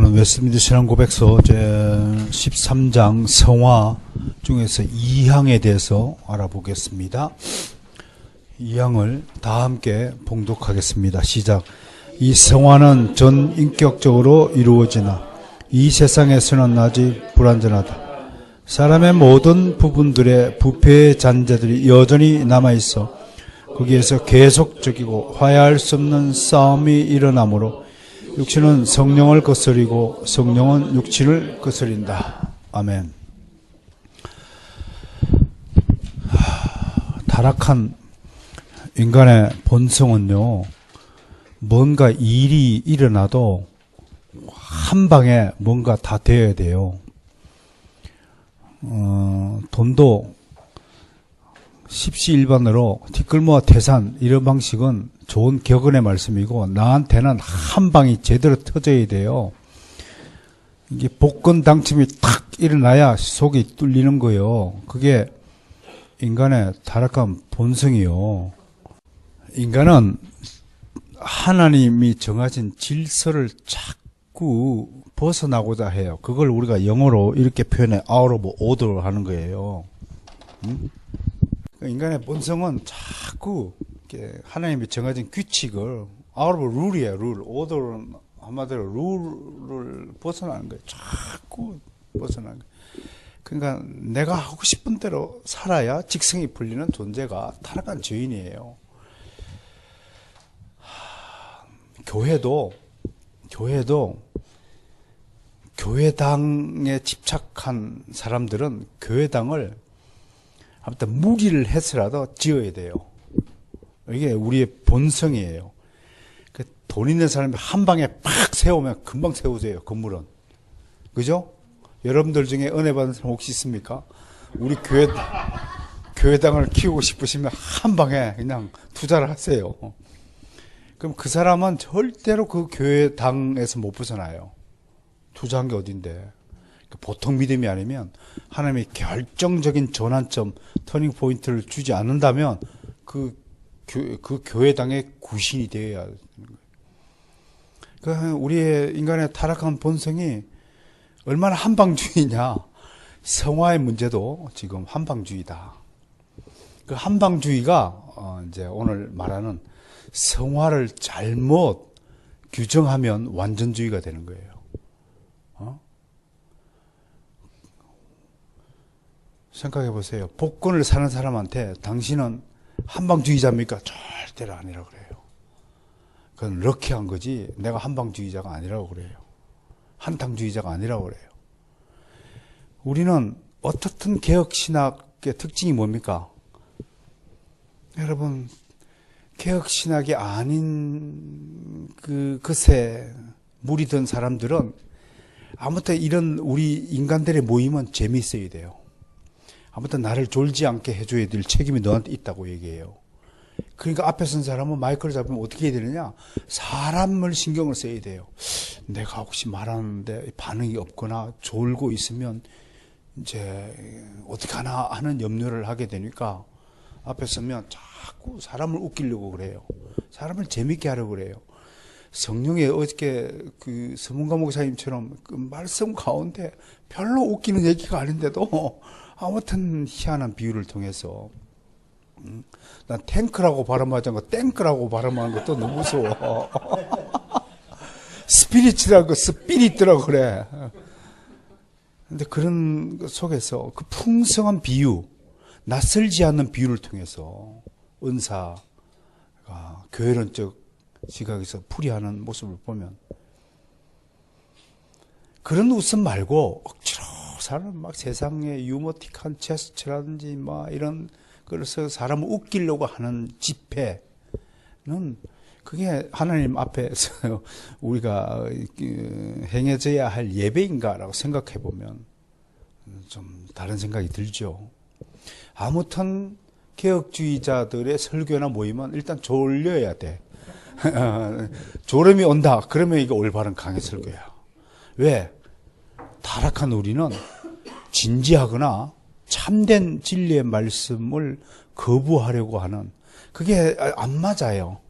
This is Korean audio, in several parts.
오늘은 웨스트민스터 신앙고백서 제 13장 성화 중에서 2항에 대해서 알아보겠습니다. 2항을 다 함께 봉독하겠습니다. 시작. 이 성화는 전 인격적으로 이루어지나 이 세상에서는 아직 불완전하다. 사람의 모든 부분들의 부패의 잔재들이 여전히 남아있어 거기에서 계속적이고 화해할 수 없는 싸움이 일어나므로 육신은 성령을 거스리고 성령은 육신을 거스린다. 아멘. 타락한 인간의 본성은요, 뭔가 일이 일어나도 한 방에 뭔가 다 되어야 돼요. 돈도 십시일반으로 티끌모아 태산 이런 방식은 좋은 격언의 말씀이고 나한테는 한 방이 제대로 터져야 돼요. 이게 복권 당첨이 탁 일어나야 속이 뚫리는 거예요. 그게 인간의 타락한 본성이요. 인간은 하나님이 정하신 질서를 자꾸 벗어나고자 해요. 그걸 우리가 영어로 이렇게 표현해 out of order 하는 거예요. 인간의 본성은 자꾸 하나님이 정해진 규칙을 out of rule이에요. rule. order는 한마디로 룰을 벗어나는 거예요. 자꾸 벗어나는 거예요. 그러니까 내가 하고 싶은 대로 살아야 직성이 풀리는 존재가 타락한 죄인이에요. 교회도 교회당에 집착한 사람들은 교회당을 아무튼 무기를 해서라도 지어야 돼요. 이게 우리의 본성이에요. 돈 있는 사람이 한 방에 팍 세우면 금방 세우세요, 건물은. 그죠? 여러분들 중에 은혜 받은 사람 혹시 있습니까? 우리 교회당을 키우고 싶으시면 한 방에 그냥 투자를 하세요. 그럼 그 사람은 절대로 그 교회당에서 못 벗어나요. 투자한 게 어딘데. 보통 믿음이 아니면 하나님이 결정적인 전환점, 터닝 포인트를 주지 않는다면 그 교회당의 구신이 되어야 하는 거예요. 그러니까 우리의 인간의 타락한 본성이 얼마나 한방주의냐. 성화의 문제도 지금 한방주의다. 그 한방주의가 이제 오늘 말하는 성화를 잘못 규정하면 완전주의가 되는 거예요. 생각해 보세요. 복권을 사는 사람한테 당신은 한방주의자입니까? 절대로 아니라고 그래요. 그건 럭키한 거지 내가 한방주의자가 아니라고 그래요. 한탕주의자가 아니라고 그래요. 우리는 어떻든 개혁신학의 특징이 뭡니까? 여러분, 개혁신학이 아닌 그것에 무리던 사람들은 아무튼 이런 우리 인간들의 모임은 재미있어야 돼요. 아무튼 나를 졸지 않게 해줘야 될 책임이 너한테 있다고 얘기해요. 그러니까 앞에 선 사람은 마이크를 잡으면 어떻게 해야 되느냐? 사람을 신경을 써야 돼요. 내가 혹시 말하는데 반응이 없거나 졸고 있으면 이제 어떻게 하나 하는 염려를 하게 되니까 앞에 서면 자꾸 사람을 웃기려고 그래요. 사람을 재밌게 하려고 그래요. 성령의 어저께 그 서문가 목사님처럼 그 말씀 가운데 별로 웃기는 얘기가 아닌데도 아무튼 희한한 비유를 통해서 난 탱크라고 발음하지 않고 땡크라고 발음하는 것도 너무 무서워. 스피릿이라고 스피릿이라고 그래. 근데 그런 속에서 그 풍성한 비유, 낯설지 않는 비유를 통해서 은사가 교회론적 시각에서 풀이하는 모습을 보면 그런 웃음 말고 억지로 사람 막 세상에 유머틱한 제스처라든지 막 이런 그래서 사람을 웃기려고 하는 집회는 그게 하나님 앞에서 우리가 행해져야 할 예배인가라고 생각해 보면 좀 다른 생각이 들죠. 아무튼 개혁주의자들의 설교나 모임은 일단 졸려야 돼. 졸음이 온다. 그러면 이게 올바른 강의 설교야. 왜? 타락한 우리는 진지하거나 참된 진리의 말씀을 거부하려고 하는 그게 안 맞아요.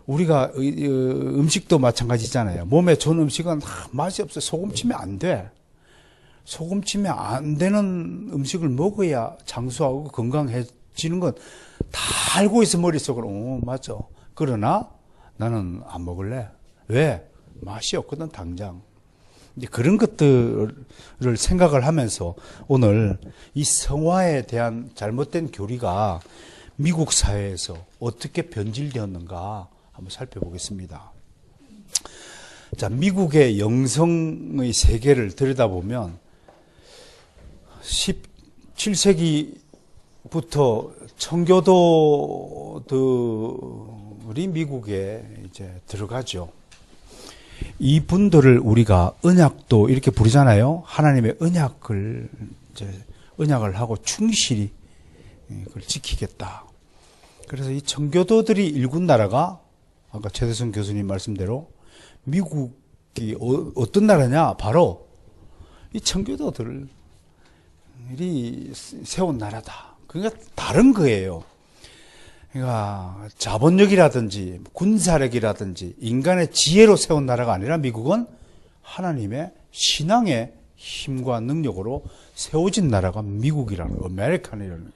우리가 음식도 마찬가지잖아요. 몸에 좋은 음식은 맛이 없어요. 소금 치면 안 돼. 소금 치면 안 되는 음식을 먹어야 장수하고 건강해지는 건 다 알고 있어, 머릿속으로. 맞아. 그러나 나는 안 먹을래. 왜? 맛이 없거든, 당장. 이제 그런 것들을 생각을 하면서 오늘 이 성화에 대한 잘못된 교리가 미국 사회에서 어떻게 변질되었는가 한번 살펴보겠습니다. 자, 미국의 영성의 세계를 들여다보면 17세기부터 청교도들이 미국에 이제 들어가죠. 이분들을 우리가 언약도 이렇게 부르잖아요. 하나님의 언약을 언약을 하고 충실히 그걸 지키겠다. 그래서 이 청교도들이 일군 나라가 아까 최대성 교수님 말씀대로 미국이 어떤 나라냐? 바로 이 청교도들이 세운 나라다. 그러니까 다른 거예요. 그러니까 자본력이라든지 군사력이라든지 인간의 지혜로 세운 나라가 아니라 미국은 하나님의 신앙의 힘과 능력으로 세워진 나라가 미국이라는 거예요. 아메리칸이라는 거예요.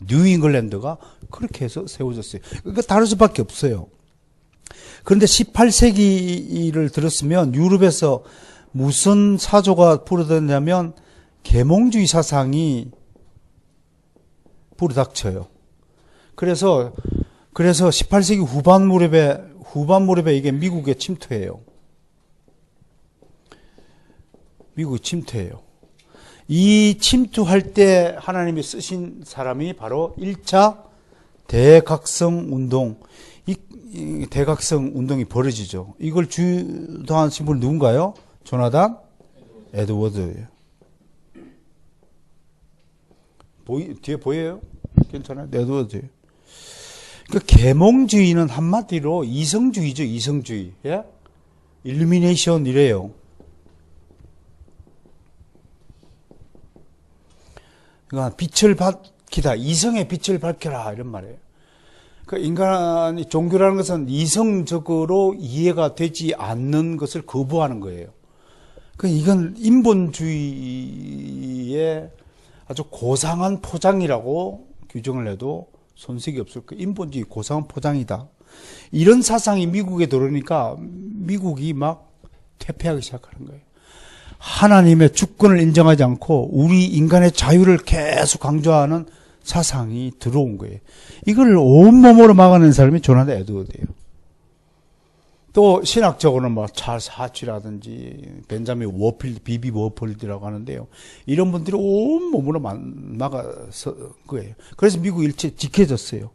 뉴잉글랜드가 그렇게 해서 세워졌어요. 그러니까 다를 수밖에 없어요. 그런데 18세기를 들었으면 유럽에서 무슨 사조가 불어졌냐면 계몽주의 사상이 불어닥쳐요. 그래서 18세기 후반 무렵에 이게 미국에 침투해요. 미국이 침투해요. 이 침투할 때 하나님이 쓰신 사람이 바로 1차 대각성 운동. 이 대각성 운동이 벌어지죠. 이걸 주도하신 분 누군가요? 조나단 에드워드예요. 뒤에 보여요? 괜찮아요? 에드워드예요. 그 계몽주의는 한마디로 이성주의죠. 이성주의. 예? 일루미네이션 이래요. 그러니까 빛을 밝히다. 이성의 빛을 밝혀라 이런 말이에요. 그 인간이 종교라는 것은 이성적으로 이해가 되지 않는 것을 거부하는 거예요. 그 이건 인본주의의 아주 고상한 포장이라고 규정을 해도 손색이 없을 거예요. 인본주의 고상한 포장이다. 이런 사상이 미국에 들어오니까 미국이 막 퇴폐하기 시작하는 거예요. 하나님의 주권을 인정하지 않고 우리 인간의 자유를 계속 강조하는 사상이 들어온 거예요. 이걸 온몸으로 막아낸 사람이 조나단 에드워드예요. 또 신학적으로는 뭐 찰스 하치라든지 벤자민 워필드, 비비 워필드라고 하는데요. 이런 분들이 온몸으로 막아서 거예요. 그래서 미국 일체 지켜졌어요.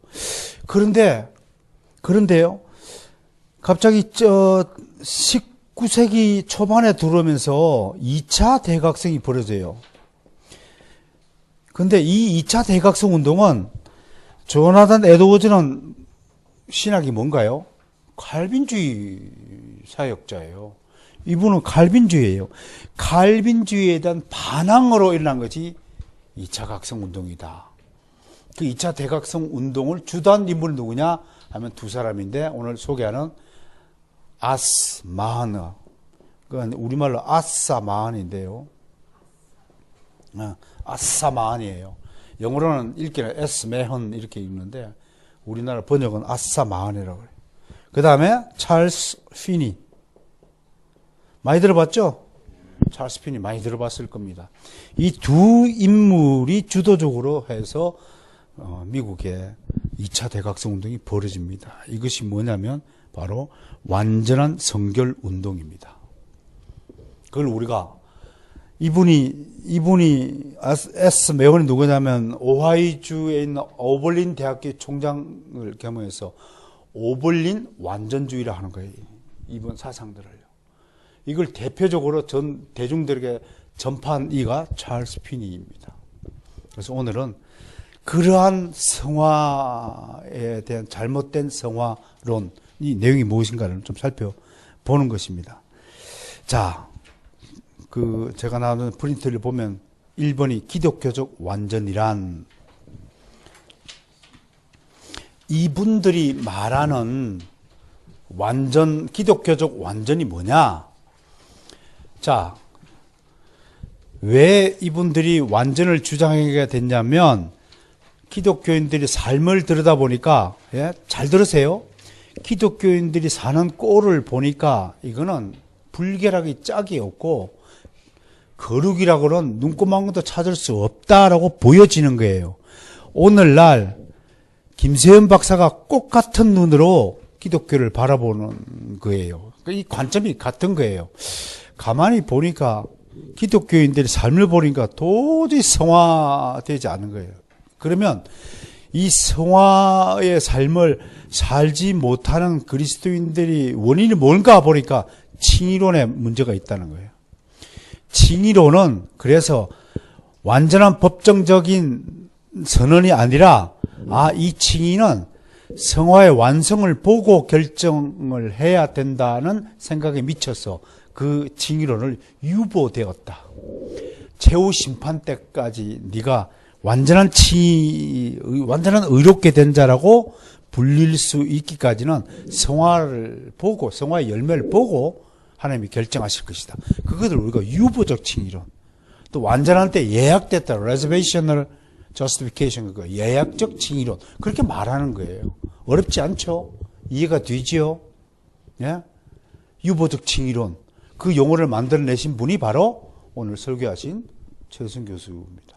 그런데요. 갑자기 19세기 초반에 들어오면서 2차 대각성이 벌어져요. 근데 이 2차 대각성 운동은 조나단 에드워즈는 신학이 뭔가요? 칼빈주의 사역자예요. 이분은 칼빈주의예요. 칼빈주의에 대한 반항으로 일어난 것이 2차 각성 운동이다. 그 2차 대각성 운동을 주도한 인물은 누구냐 하면 두 사람인데 오늘 소개하는 아스 마하너. 그건 우리말로 아싸 마한인데요. 아싸 마한이에요. 영어로는 읽기는 에스 메헌 이렇게 읽는데 우리나라 번역은 아싸 마한이라고 해요. 그 다음에 찰스 피니. 많이 들어봤죠? 찰스 피니 많이 들어봤을 겁니다. 이 두 인물이 주도적으로 해서 미국의 2차 대각성 운동이 벌어집니다. 이것이 뭐냐면 바로 완전한 성결 운동입니다. 그걸 우리가 이분이 에스 메헌이 누구냐면 오하이주에 있는 오벌린 대학교 총장을 겸해서 오벌린 완전주의라 하는 거예요. 이번 사상들을요. 이걸 대표적으로 전 대중들에게 전파한 이가 찰스 피니입니다. 그래서 오늘은 그러한 성화에 대한 잘못된 성화론, 이 내용이 무엇인가를 좀 살펴보는 것입니다. 자, 제가 나오는 프린트를 보면 1번이 기독교적 완전이란, 이분들이 말하는 기독교적 완전이 뭐냐? 자, 왜 이분들이 완전을 주장하게 됐냐면, 기독교인들이 삶을 들여다보니까, 예? 잘 들으세요. 기독교인들이 사는 꼴을 보니까 이거는 불결하기 짝이 없고 거룩이라고는 눈꼽만큼도 찾을 수 없다라고 보여지는 거예요. 오늘날 김세현 박사가 꽃 같은 눈으로 기독교를 바라보는 거예요. 이 관점이 같은 거예요. 가만히 보니까 기독교인들의 삶을 보니까 도저히 성화되지 않은 거예요. 그러면 이 성화의 삶을 살지 못하는 그리스도인들이 원인이 뭔가 보니까 칭의론에 문제가 있다는 거예요. 칭의론은 그래서 완전한 법정적인 선언이 아니라 이 칭의는 성화의 완성을 보고 결정을 해야 된다는 생각에 미쳐서 그 칭의론을 유보되었다. 최후 심판 때까지 네가 완전한 완전한 의롭게 된 자라고 불릴 수 있기까지는 성화를 보고, 성화의 열매를 보고 하나님이 결정하실 것이다. 그것을 우리가 유보적 칭의론. 또 완전한 때 예약됐다. reservational justification. 그거 예약적 칭의론. 그렇게 말하는 거예요. 어렵지 않죠? 이해가 되지요? 예? 유보적 칭의론. 그 용어를 만들어내신 분이 바로 오늘 설교하신 최선 교수입니다.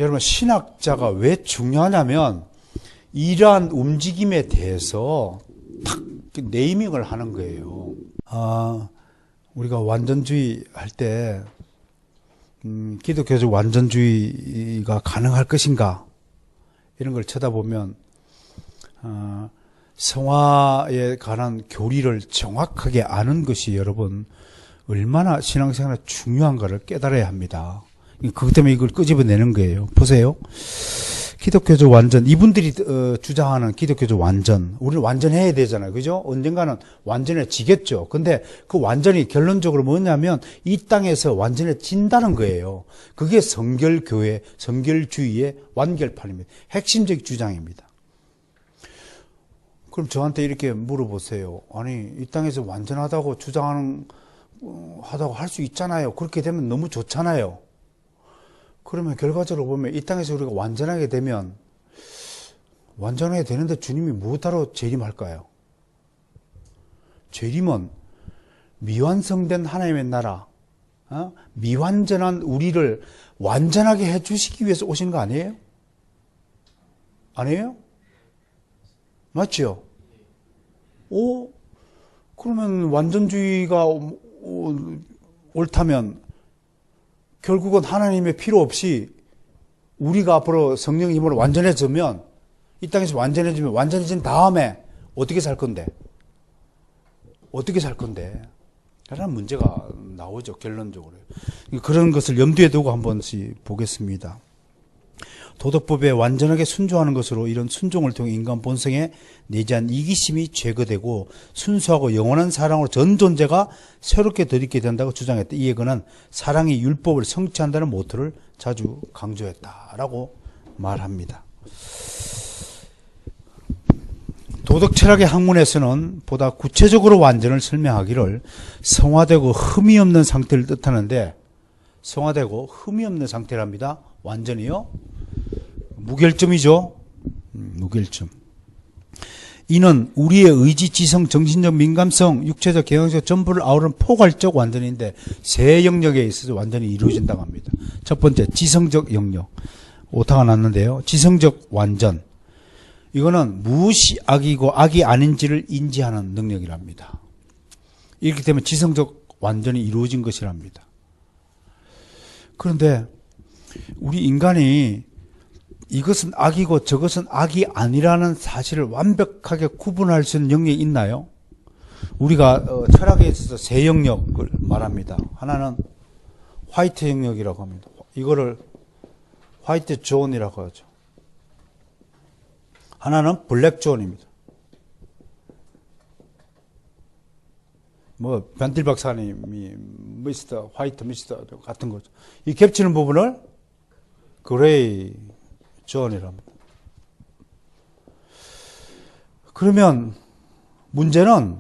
여러분, 신학자가 왜 중요하냐면 이러한 움직임에 대해서 탁 네이밍을 하는 거예요. 우리가 완전주의 할 때 기독교적 완전주의가 가능할 것인가 이런 걸 쳐다보면 성화에 관한 교리를 정확하게 아는 것이 여러분 얼마나 신앙생활에 중요한가를 깨달아야 합니다. 그것 때문에 이걸 끄집어내는 거예요. 보세요. 기독교적 완전, 이분들이 주장하는 기독교적 완전, 우리는 완전해야 되잖아요. 그죠? 언젠가는 완전해지겠죠. 근데 그 완전이 결론적으로 뭐냐면 이 땅에서 완전해진다는 거예요. 그게 성결교회, 성결주의의 완결판입니다. 핵심적 주장입니다. 그럼 저한테 이렇게 물어보세요. 아니, 이 땅에서 완전하다고 하다고 할 수 있잖아요. 그렇게 되면 너무 좋잖아요. 그러면 결과적으로 보면 이 땅에서 우리가 완전하게 되면 완전하게 되는데 주님이 무엇하러 재림할까요? 재림은 미완성된 하나님의 나라, 미완전한 우리를 완전하게 해주시기 위해서 오신 거 아니에요? 아니에요? 맞죠? 그러면 완전주의가 옳다면 결국은 하나님의 필요 없이 우리가 앞으로 성령 힘으로 완전해지면 이 땅에서 완전해진 다음에 어떻게 살 건데? 어떻게 살 건데? 라는 문제가 나오죠. 결론적으로. 그런 것을 염두에 두고 한 번씩 보겠습니다. 도덕법에 완전하게 순종하는 것으로 이런 순종을 통해 인간 본성에 내재한 이기심이 제거되고 순수하고 영원한 사랑으로 전 존재가 새롭게 덧입게 된다고 주장했다. 이에 그는 사랑이 율법을 성취한다는 모토를 자주 강조했다라고 말합니다. 도덕 철학의 학문에서는 보다 구체적으로 완전을 설명하기를 성화되고 흠이 없는 상태를 뜻하는데 성화되고 흠이 없는 상태랍니다. 완전히요. 무결점이죠. 무결점. 이는 우리의 의지, 지성, 정신적 민감성, 육체적, 경영적 전부를 아우르는 포괄적 완전인데 세 영역에 있어서 완전히 이루어진다고 합니다. 첫 번째, 지성적 영역. 오타가 났는데요. 지성적 완전. 이거는 무엇이 악이고 악이 아닌지를 인지하는 능력이랍니다. 이렇기 때문에 지성적 완전이 이루어진 것이랍니다. 그런데 우리 인간이 이것은 악이고 저것은 악이 아니라는 사실을 완벽하게 구분할 수 있는 영역이 있나요? 우리가 철학에 있어서 세 영역을 말합니다. 하나는 화이트 영역이라고 합니다. 이거를 화이트 존이라고 하죠. 하나는 블랙 존입니다. 변틸 박사님이 미스터 화이트 미스터 같은 거죠. 이 겹치는 부분을 그레이 존이랍니다. 그러면 문제는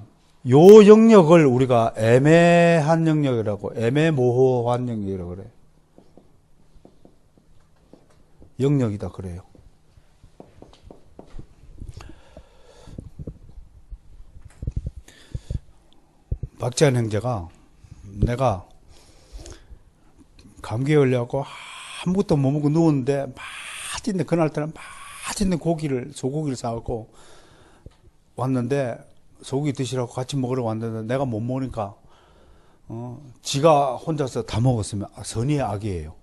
요 영역을 우리가 애매한 영역이라고, 애매모호한 영역이라고 그래요. 영역이다 그래요. 박재한 형제가 내가 감기에 걸려갖고 아무것도 못 먹고 누웠는데 맛있는, 그날따라 맛있는 소고기를 사갖고 왔는데, 소고기 드시라고 같이 먹으러 왔는데 내가 못 먹으니까 지가 혼자서 다 먹었으면 선의의 악이에요.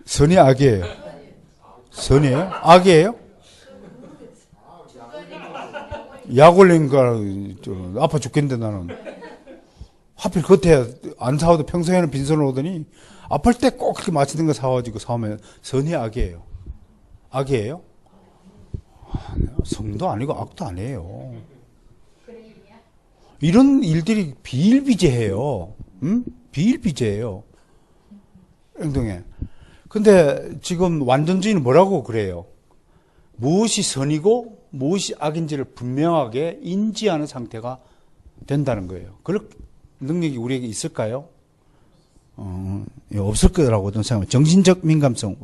선의의 악이에요. 선의예요? 악이에요? 약 올린 거 아파 죽겠는데 나는. 하필 겉에 안 사와도 평소에는 빈손으로 오더니 아플 때 꼭 그렇게 맛있는 거 사와가지고 사오면 선의 악이에요. 악이에요? 성도 아니고 악도 아니에요. 이런 일들이 비일비재해요. 응? 비일비재해요. 행동에. 근데 지금 완전주의는 뭐라고 그래요? 무엇이 선이고 무엇이 악인지를 분명하게 인지하는 상태가 된다는 거예요. 그럴 능력이 우리에게 있을까요? 없을 거라고 저는 생각합니다. 정신적 민감성.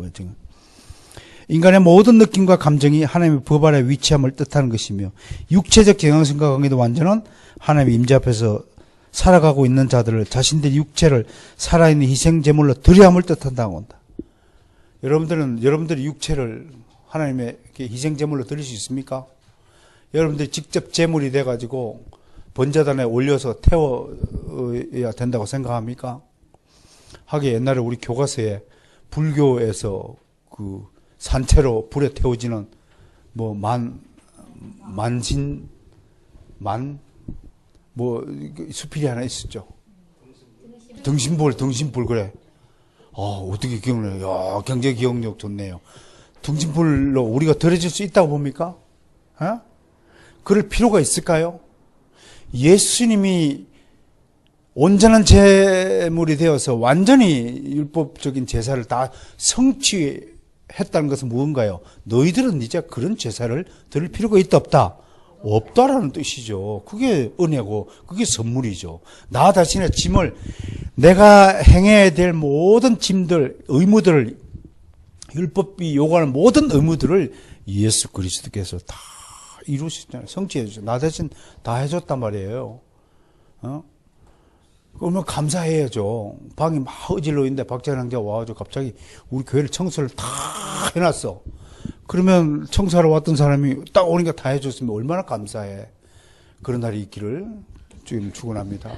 인간의 모든 느낌과 감정이 하나님의 법 아래 위치함을 뜻하는 것이며, 육체적 경향성과 관계도 완전한 하나님의 임재 앞에서 살아가고 있는 자들을 자신들의 육체를 살아있는 희생제물로 드려함을 뜻한다고 한다. 여러분들이 육체를 하나님의 희생제물로 드릴 수 있습니까? 여러분들이 직접 제물이 돼가지고 번제단에 올려서 태워야 된다고 생각합니까? 하긴 옛날에 우리 교과서에 불교에서 그 산채로 불에 태워지는 수필이 하나 있었죠. 등신불 그래. 어떻게 기억나요? 야, 경제 기억력 좋네요. 등신불로 우리가 들어질 수 있다고 봅니까? 그럴 필요가 있을까요? 예수님이 온전한 제물이 되어서 완전히 율법적인 제사를 다 성취했다는 것은 무언가요? 너희들은 이제 그런 제사를 드릴 필요가 있다 없다? 없다라는 뜻이죠. 그게 은혜고 그게 선물이죠. 나 자신의 짐을, 내가 행해야 될 모든 짐들, 의무들을, 율법이 요구하는 모든 의무들을 예수 그리스도께서 다 이루셨잖아요. 성취해 주셨죠. 나 대신 다 해줬단 말이에요. 그러면 감사해야죠. 방이 막 어질러 있는데 박재현 형제가 와가지고 갑자기 우리 교회를 청소를 다 해놨어. 그러면 청소하러 왔던 사람이 딱 오니까 다 해줬으면 얼마나 감사해. 그런 날이 있기를 지금 축원합니다.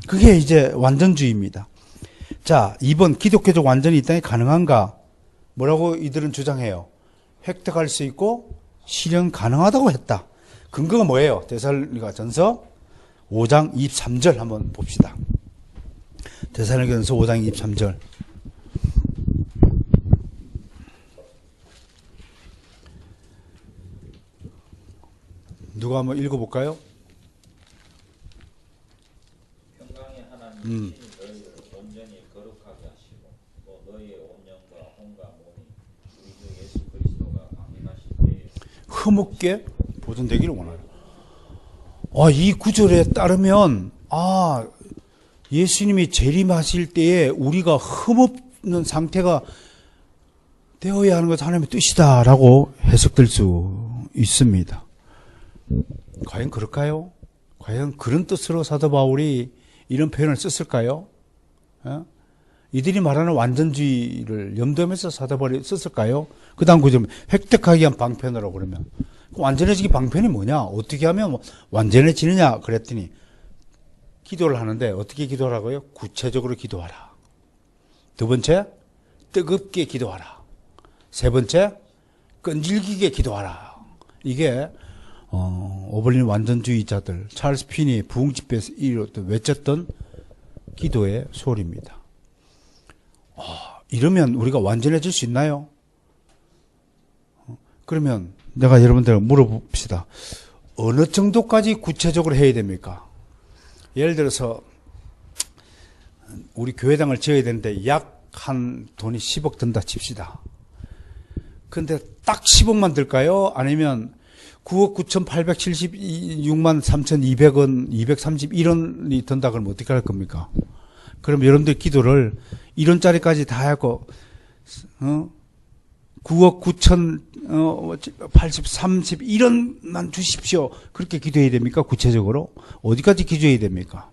그게 이제 완전주의입니다. 자, 2번 기독교적 완전이 이 땅에 가능한가? 뭐라고 이들은 주장해요? 획득할 수 있고 실현 가능하다고 했다. 근거가 뭐예요? 데살로니가전서 5장 23절 한번 봅시다. 데살로니가전서 5장 23절. 누가 한번 읽어볼까요? 평강의 하나님 너희를 온전히 거룩하게 하시고 또 너희의 온 영과 혼과 몸이 우리 주 예수 그리스도가 강림하실 때에 흠없게 보존되기를 원하요. 이 구절에 따르면 예수님이 재림하실 때에 우리가 흠없는 상태가 되어야 하는 것이 하나님의 뜻이다라고 해석될 수 있습니다. 과연 그럴까요? 과연 그런 뜻으로 사도 바울이 이런 표현을 썼을까요? 이들이 말하는 완전주의를 염두하면서 사도 바울이 썼을까요? 그 다음 구절, 획득하기 위한 방편으로 그러면. 완전해지기 방편이 뭐냐? 어떻게 하면 완전해지느냐? 그랬더니 기도를 하는데 어떻게 기도하라고요? 구체적으로 기도하라. 두 번째, 뜨겁게 기도하라. 세 번째, 끈질기게 기도하라. 이게 오벌린 완전주의자들, 찰스 핀이 부흥집회에서 외쳤던 기도의 소리입니다. 이러면 우리가 완전해질 수 있나요? 그러면 내가 여러분들 물어봅시다. 어느 정도까지 구체적으로 해야 됩니까? 예를 들어서 우리 교회당을 지어야 되는데 약 한 돈이 10억 든다 칩시다. 근데 딱 10억만 들까요? 아니면 9억 9,876만 3,200원, 231원이 든다 그러면 어떻게 할 겁니까? 그럼 여러분들 기도를 1원짜리까지 다 하고 9억 9,080, 31원만 주십시오. 그렇게 기도해야 됩니까? 구체적으로? 어디까지 기도해야 됩니까?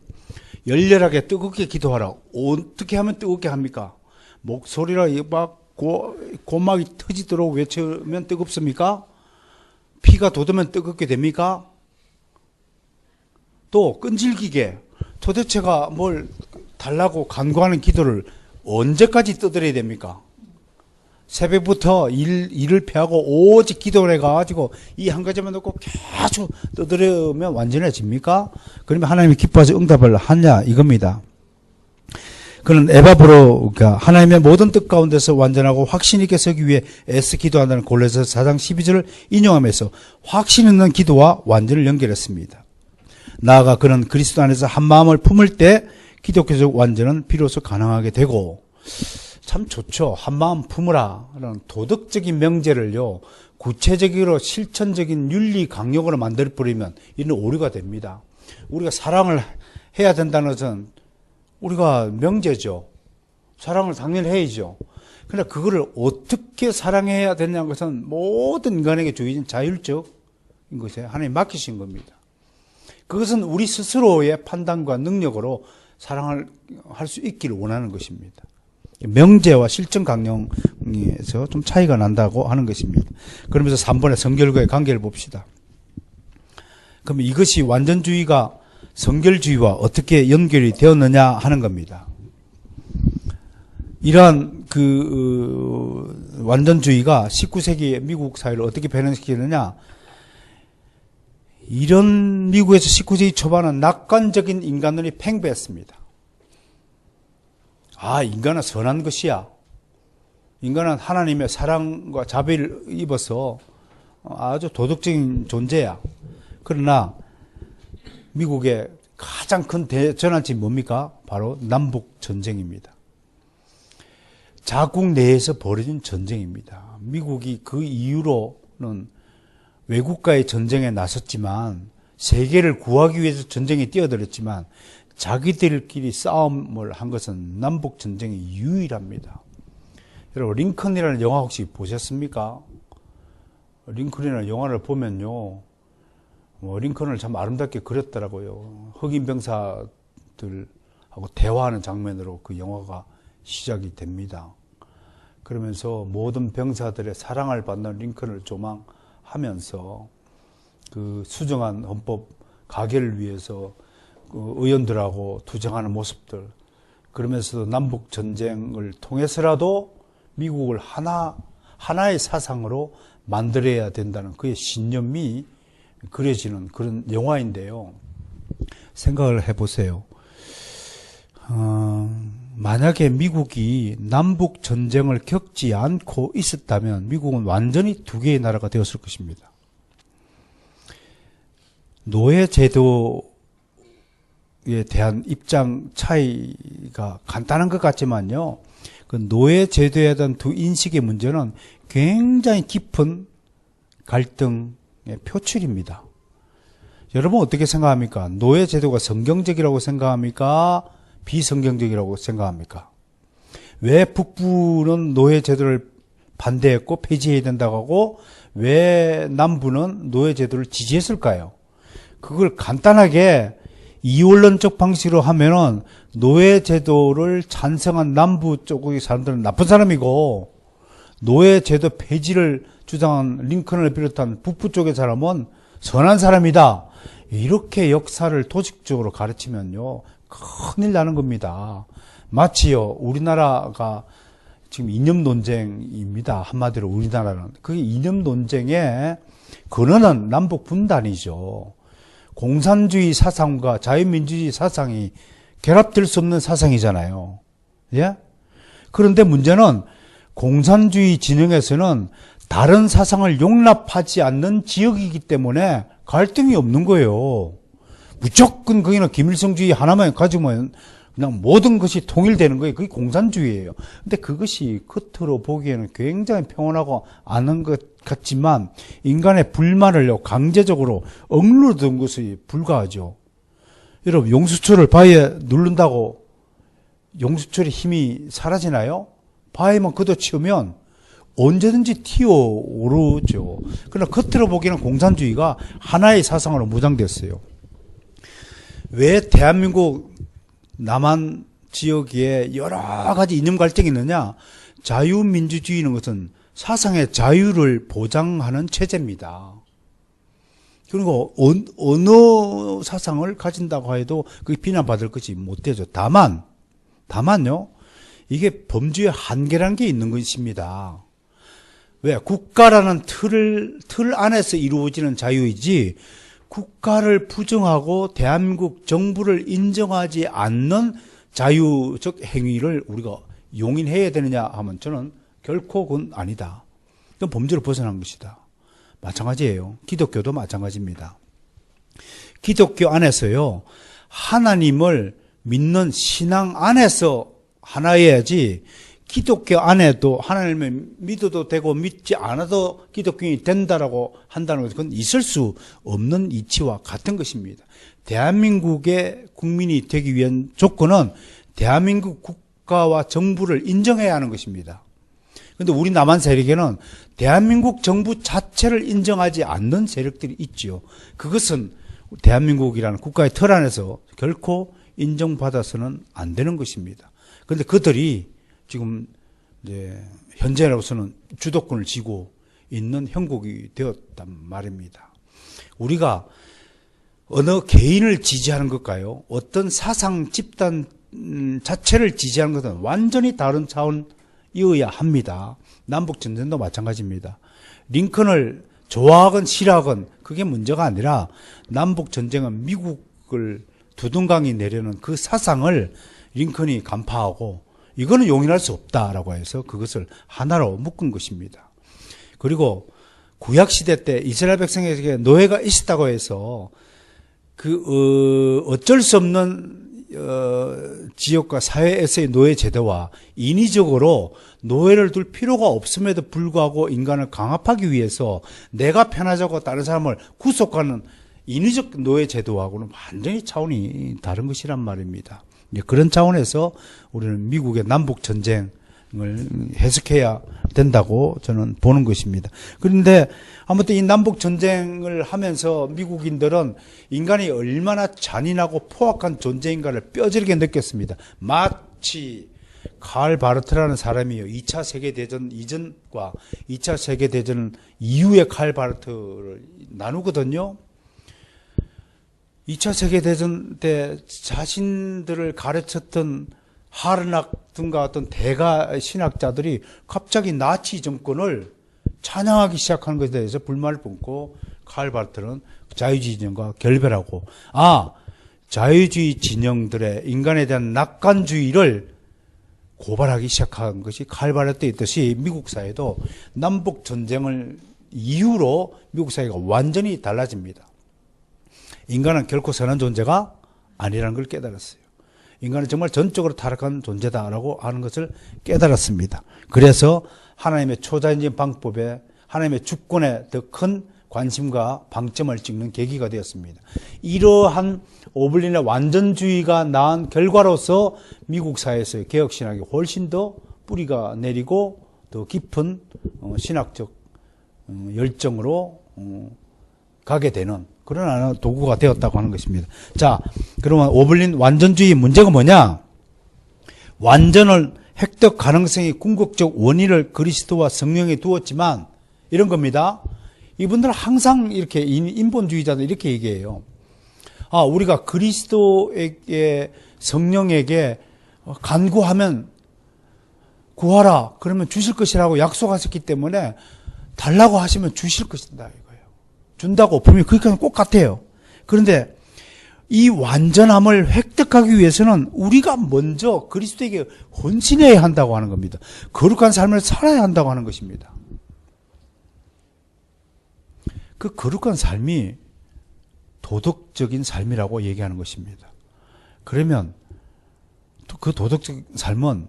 열렬하게 뜨겁게 기도하라. 어떻게 하면 뜨겁게 합니까? 목소리라 막 고막이 터지도록 외치면 뜨겁습니까? 피가 돋으면 뜨겁게 됩니까? 또 끈질기게 도대체가 뭘 달라고 간구하는 기도를 언제까지 떠들어야 됩니까? 새벽부터 일을 피하고 오직 기도를 해가지고 이 한 가지만 놓고 계속 떠들으면 완전해집니까? 그러면 하나님이 기뻐서 응답을 하냐 이겁니다. 그는 에바브로가 하나님의 모든 뜻 가운데서 완전하고 확신 있게 서기 위해 애써 기도한다는 골로새 4장 12절을 인용하면서 확신 있는 기도와 완전을 연결했습니다. 나아가 그는 그리스도 안에서 한 마음을 품을 때 기독교적 완전은 비로소 가능하게 되고, 참 좋죠. 한 마음 품으라 라는 도덕적인 명제를요 구체적으로 실천적인 윤리 강령으로 만들어버리면 이는 오류가 됩니다. 우리가 사랑을 해야 된다는 것은 우리가 명제죠. 사랑을 당연히 해야죠. 그러나 그거를 어떻게 사랑해야 되냐는 것은 모든 인간에게 주어진 자율적인 것에 하나님 맡기신 겁니다. 그것은 우리 스스로의 판단과 능력으로 사랑을 할 수 있기를 원하는 것입니다. 명제와 실천 강령에서 좀 차이가 난다고 하는 것입니다. 그러면서 3번의 성결과의 관계를 봅시다. 그럼 이것이 완전주의가 성결주의와 어떻게 연결이 되었느냐 하는 겁니다. 이러한 완전주의가 19세기의 미국 사회를 어떻게 변형시키느냐, 이런 미국에서 19세기 초반은 낙관적인 인간론이 팽배했습니다. 인간은 선한 것이야. 인간은 하나님의 사랑과 자비를 입어서 아주 도덕적인 존재야. 그러나 미국의 가장 큰 대전환점이 뭡니까? 바로 남북 전쟁입니다. 자국 내에서 벌어진 전쟁입니다. 미국이 그 이후로는 외국과의 전쟁에 나섰지만, 세계를 구하기 위해서 전쟁에 뛰어들었지만 자기들끼리 싸움을 한 것은 남북 전쟁이 유일합니다. 여러분, 링컨이라는 영화 혹시 보셨습니까? 링컨이라는 영화를 보면요, 링컨을 참 아름답게 그렸더라고요. 흑인 병사들하고 대화하는 장면으로 그 영화가 시작이 됩니다. 그러면서 모든 병사들의 사랑을 받는 링컨을 조망하면서 그 수정한 헌법 가결을 위해서 그 의원들하고 투쟁하는 모습들, 그러면서도 남북 전쟁을 통해서라도 미국을 하나의 사상으로 만들어야 된다는 그의 신념이 그려지는 그런 영화인데요. 생각을 해보세요. 만약에 미국이 남북 전쟁을 겪지 않고 있었다면 미국은 완전히 두 개의 나라가 되었을 것입니다. 노예제도에 대한 입장 차이가 간단한 것 같지만요, 그 노예제도에 대한 두 인식의 문제는 굉장히 깊은 갈등의 표출입니다. 여러분 어떻게 생각합니까? 노예제도가 성경적이라고 생각합니까? 비성경적이라고 생각합니까? 왜 북부는 노예제도를 반대했고 폐지해야 된다고 하고 왜 남부는 노예제도를 지지했을까요? 그걸 간단하게 이원론적 방식으로 하면은 노예제도를 찬성한 남부 쪽의 사람들은 나쁜 사람이고, 노예제도 폐지를 주장한 링컨을 비롯한 북부 쪽의 사람은 선한 사람이다. 이렇게 역사를 도식적으로 가르치면요, 큰일 나는 겁니다. 마치요, 우리나라가 지금 이념 논쟁입니다. 한마디로 우리나라는. 그 이념 논쟁의 근원은 남북 분단이죠. 공산주의 사상과 자유민주주의 사상이 결합될 수 없는 사상이잖아요. 예? 그런데 문제는 공산주의 진영에서는 다른 사상을 용납하지 않는 지역이기 때문에 갈등이 없는 거예요. 무조건 거기는 김일성주의 하나만 가지면 그냥 모든 것이 통일되는 거예요. 그게 공산주의예요. 근데 그것이 겉으로 보기에는 굉장히 평온하고 아는 것 같지만 인간의 불만을 강제적으로 억누르던 것이 불가하죠. 여러분, 용수철을 바위에 누른다고 용수철의 힘이 사라지나요? 바위만 걷어치우면 언제든지 튀어오르죠. 그러나 겉으로 보기에는 공산주의가 하나의 사상으로 무장됐어요. 왜 대한민국 남한 지역에 여러 가지 이념 갈등이 있느냐? 자유민주주의는 것은 사상의 자유를 보장하는 체제입니다. 그리고 어느 사상을 가진다고 해도 그게 비난받을 것이 못 되죠. 다만요, 이게 범주의 한계라는 게 있는 것입니다. 왜? 국가라는 틀 안에서 이루어지는 자유이지, 국가를 부정하고 대한민국 정부를 인정하지 않는 자유적 행위를 우리가 용인해야 되느냐 하면 저는 결코 그건 아니다. 그건 범주를 벗어난 것이다. 마찬가지예요. 기독교도 마찬가지입니다. 기독교 안에서요, 하나님을 믿는 신앙 안에서 하나여야지, 기독교 안에도 하나님을 믿어도 되고 믿지 않아도 기독교인이 된다라고 한다는 것은 그건 있을 수 없는 이치와 같은 것입니다. 대한민국의 국민이 되기 위한 조건은 대한민국 국가와 정부를 인정해야 하는 것입니다. 그런데 우리 남한 세력에는 대한민국 정부 자체를 인정하지 않는 세력들이 있죠. 그것은 대한민국이라는 국가의 틀 안에서 결코 인정받아서는 안 되는 것입니다. 그런데 그들이 지금 이제 현재로서는 주도권을 쥐고 있는 형국이 되었단 말입니다. 우리가 어느 개인을 지지하는 것과요, 어떤 사상 집단 자체를 지지하는 것은 완전히 다른 차원이어야 합니다. 남북전쟁도 마찬가지입니다. 링컨을 좋아하건 싫어하건 그게 문제가 아니라 남북전쟁은 미국을 두둥강이 내려는 그 사상을 링컨이 간파하고 이거는 용인할 수 없다라고 해서 그것을 하나로 묶은 것입니다. 그리고 구약시대 때 이스라엘 백성에게 노예가 있었다고 해서 어쩔 수 없는 지역과 사회에서의 노예 제도와 인위적으로 노예를 둘 필요가 없음에도 불구하고 인간을 강압하기 위해서 내가 편하자고 다른 사람을 구속하는 인위적 노예 제도하고는 완전히 차원이 다른 것이란 말입니다. 그런 차원에서 우리는 미국의 남북 전쟁을 해석해야 된다고 저는 보는 것입니다. 그런데 아무튼 이 남북 전쟁을 하면서 미국인들은 인간이 얼마나 잔인하고 포악한 존재인가를 뼈저리게 느꼈습니다. 마치 칼 바르트라는 사람이요, 2차 세계대전 이전과 2차 세계대전 이후의 칼 바르트를 나누거든요. 2차 세계대전 때 자신들을 가르쳤던 하르낙 등과 어떤 대가 신학자들이 갑자기 나치 정권을 찬양하기 시작하는 것에 대해서 불만을 뿜고 칼 바르트는 자유주의 진영과 결별하고, 자유주의 진영들의 인간에 대한 낙관주의를 고발하기 시작한 것이 칼 바르트에 있듯이 미국 사회도 남북 전쟁을 이후로 미국 사회가 완전히 달라집니다. 인간은 결코 선한 존재가 아니라는 걸 깨달았어요. 인간은 정말 전적으로 타락한 존재다라고 하는 것을 깨달았습니다. 그래서 하나님의 초자연적인 방법에, 하나님의 주권에 더 큰 관심과 방점을 찍는 계기가 되었습니다. 이러한 오블린의 완전주의가 낳은 결과로서 미국 사회에서의 개혁신학이 훨씬 더 뿌리가 내리고 더 깊은 신학적 열정으로 가게 되는 그런 하나의 도구가 되었다고 하는 것입니다. 자, 그러면 오블린 완전주의 문제가 뭐냐? 완전을 획득 가능성이 궁극적 원인을 그리스도와 성령에 두었지만 이런 겁니다. 이분들은 항상 이렇게 인본주의자들 이렇게 얘기해요. 우리가 그리스도에게, 성령에게 간구하면 구하라 그러면 주실 것이라고 약속하셨기 때문에 달라고 하시면 주실 것이다 이거예요. 준다고 보면 그렇게 꼭 같아요. 그런데 이 완전함을 획득하기 위해서는 우리가 먼저 그리스도에게 헌신해야 한다고 하는 겁니다. 거룩한 삶을 살아야 한다고 하는 것입니다. 그 거룩한 삶이 도덕적인 삶이라고 얘기하는 것입니다. 그러면 그 도덕적 삶은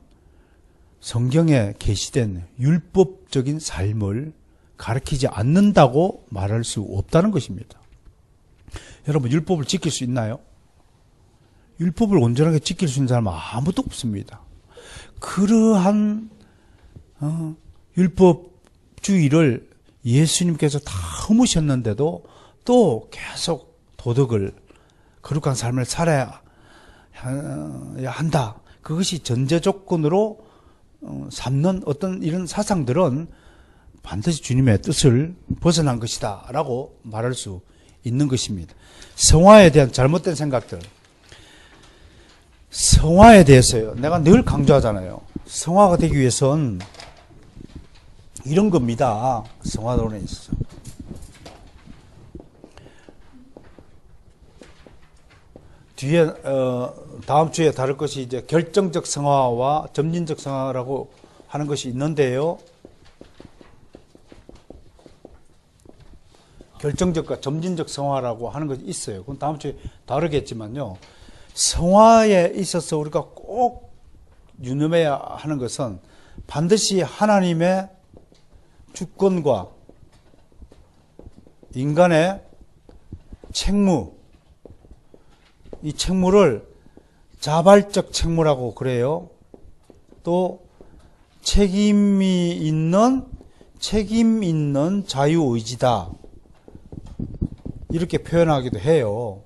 성경에 계시된 율법적인 삶을 가르치지 않는다고 말할 수 없다는 것입니다. 여러분, 율법을 지킬 수 있나요? 율법을 온전하게 지킬 수 있는 사람은 아무도 없습니다. 그러한 율법주의를 예수님께서 다 허무셨는데도 또 계속 도덕을, 거룩한 삶을 살아야 한다. 그것이 전제 조건으로 삼는 어떤 이런 사상들은 반드시 주님의 뜻을 벗어난 것이다 라고 말할 수 있는 것입니다. 성화에 대한 잘못된 생각들, 성화에 대해서요, 내가 늘 강조하잖아요. 성화가 되기 위해선 이런 겁니다. 성화론에 있어서 뒤에 다음 주에 다룰 것이 이제 결정적 성화와 점진적 성화라고 하는 것이 있는데요. 결정적과 점진적 성화라고 하는 것이 있어요. 그건 다음 주에 다루겠지만요. 성화에 있어서 우리가 꼭 유념해야 하는 것은 반드시 하나님의 주권과 인간의 책무, 이 책무를 자발적 책무라고 그래요. 또 책임 있는 자유의지다. 이렇게 표현하기도 해요.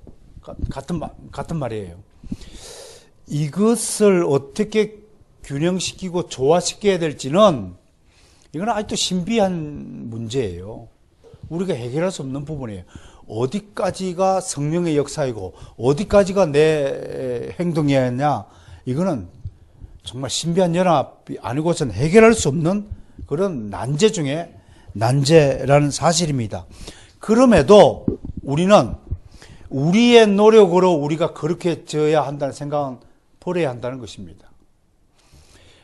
같은 말이에요. 이것을 어떻게 균형시키고 조화시켜야 될지는 이건 아직도 신비한 문제예요. 우리가 해결할 수 없는 부분이에요. 어디까지가 성령의 역사이고 어디까지가 내 행동이었냐, 이거는 정말 신비한 연합이 아니고선 해결할 수 없는 그런 난제 중에 난제라는 사실입니다. 그럼에도 우리는 우리의 노력으로 우리가 거룩해져야 한다는 생각은 버려야 한다는 것입니다.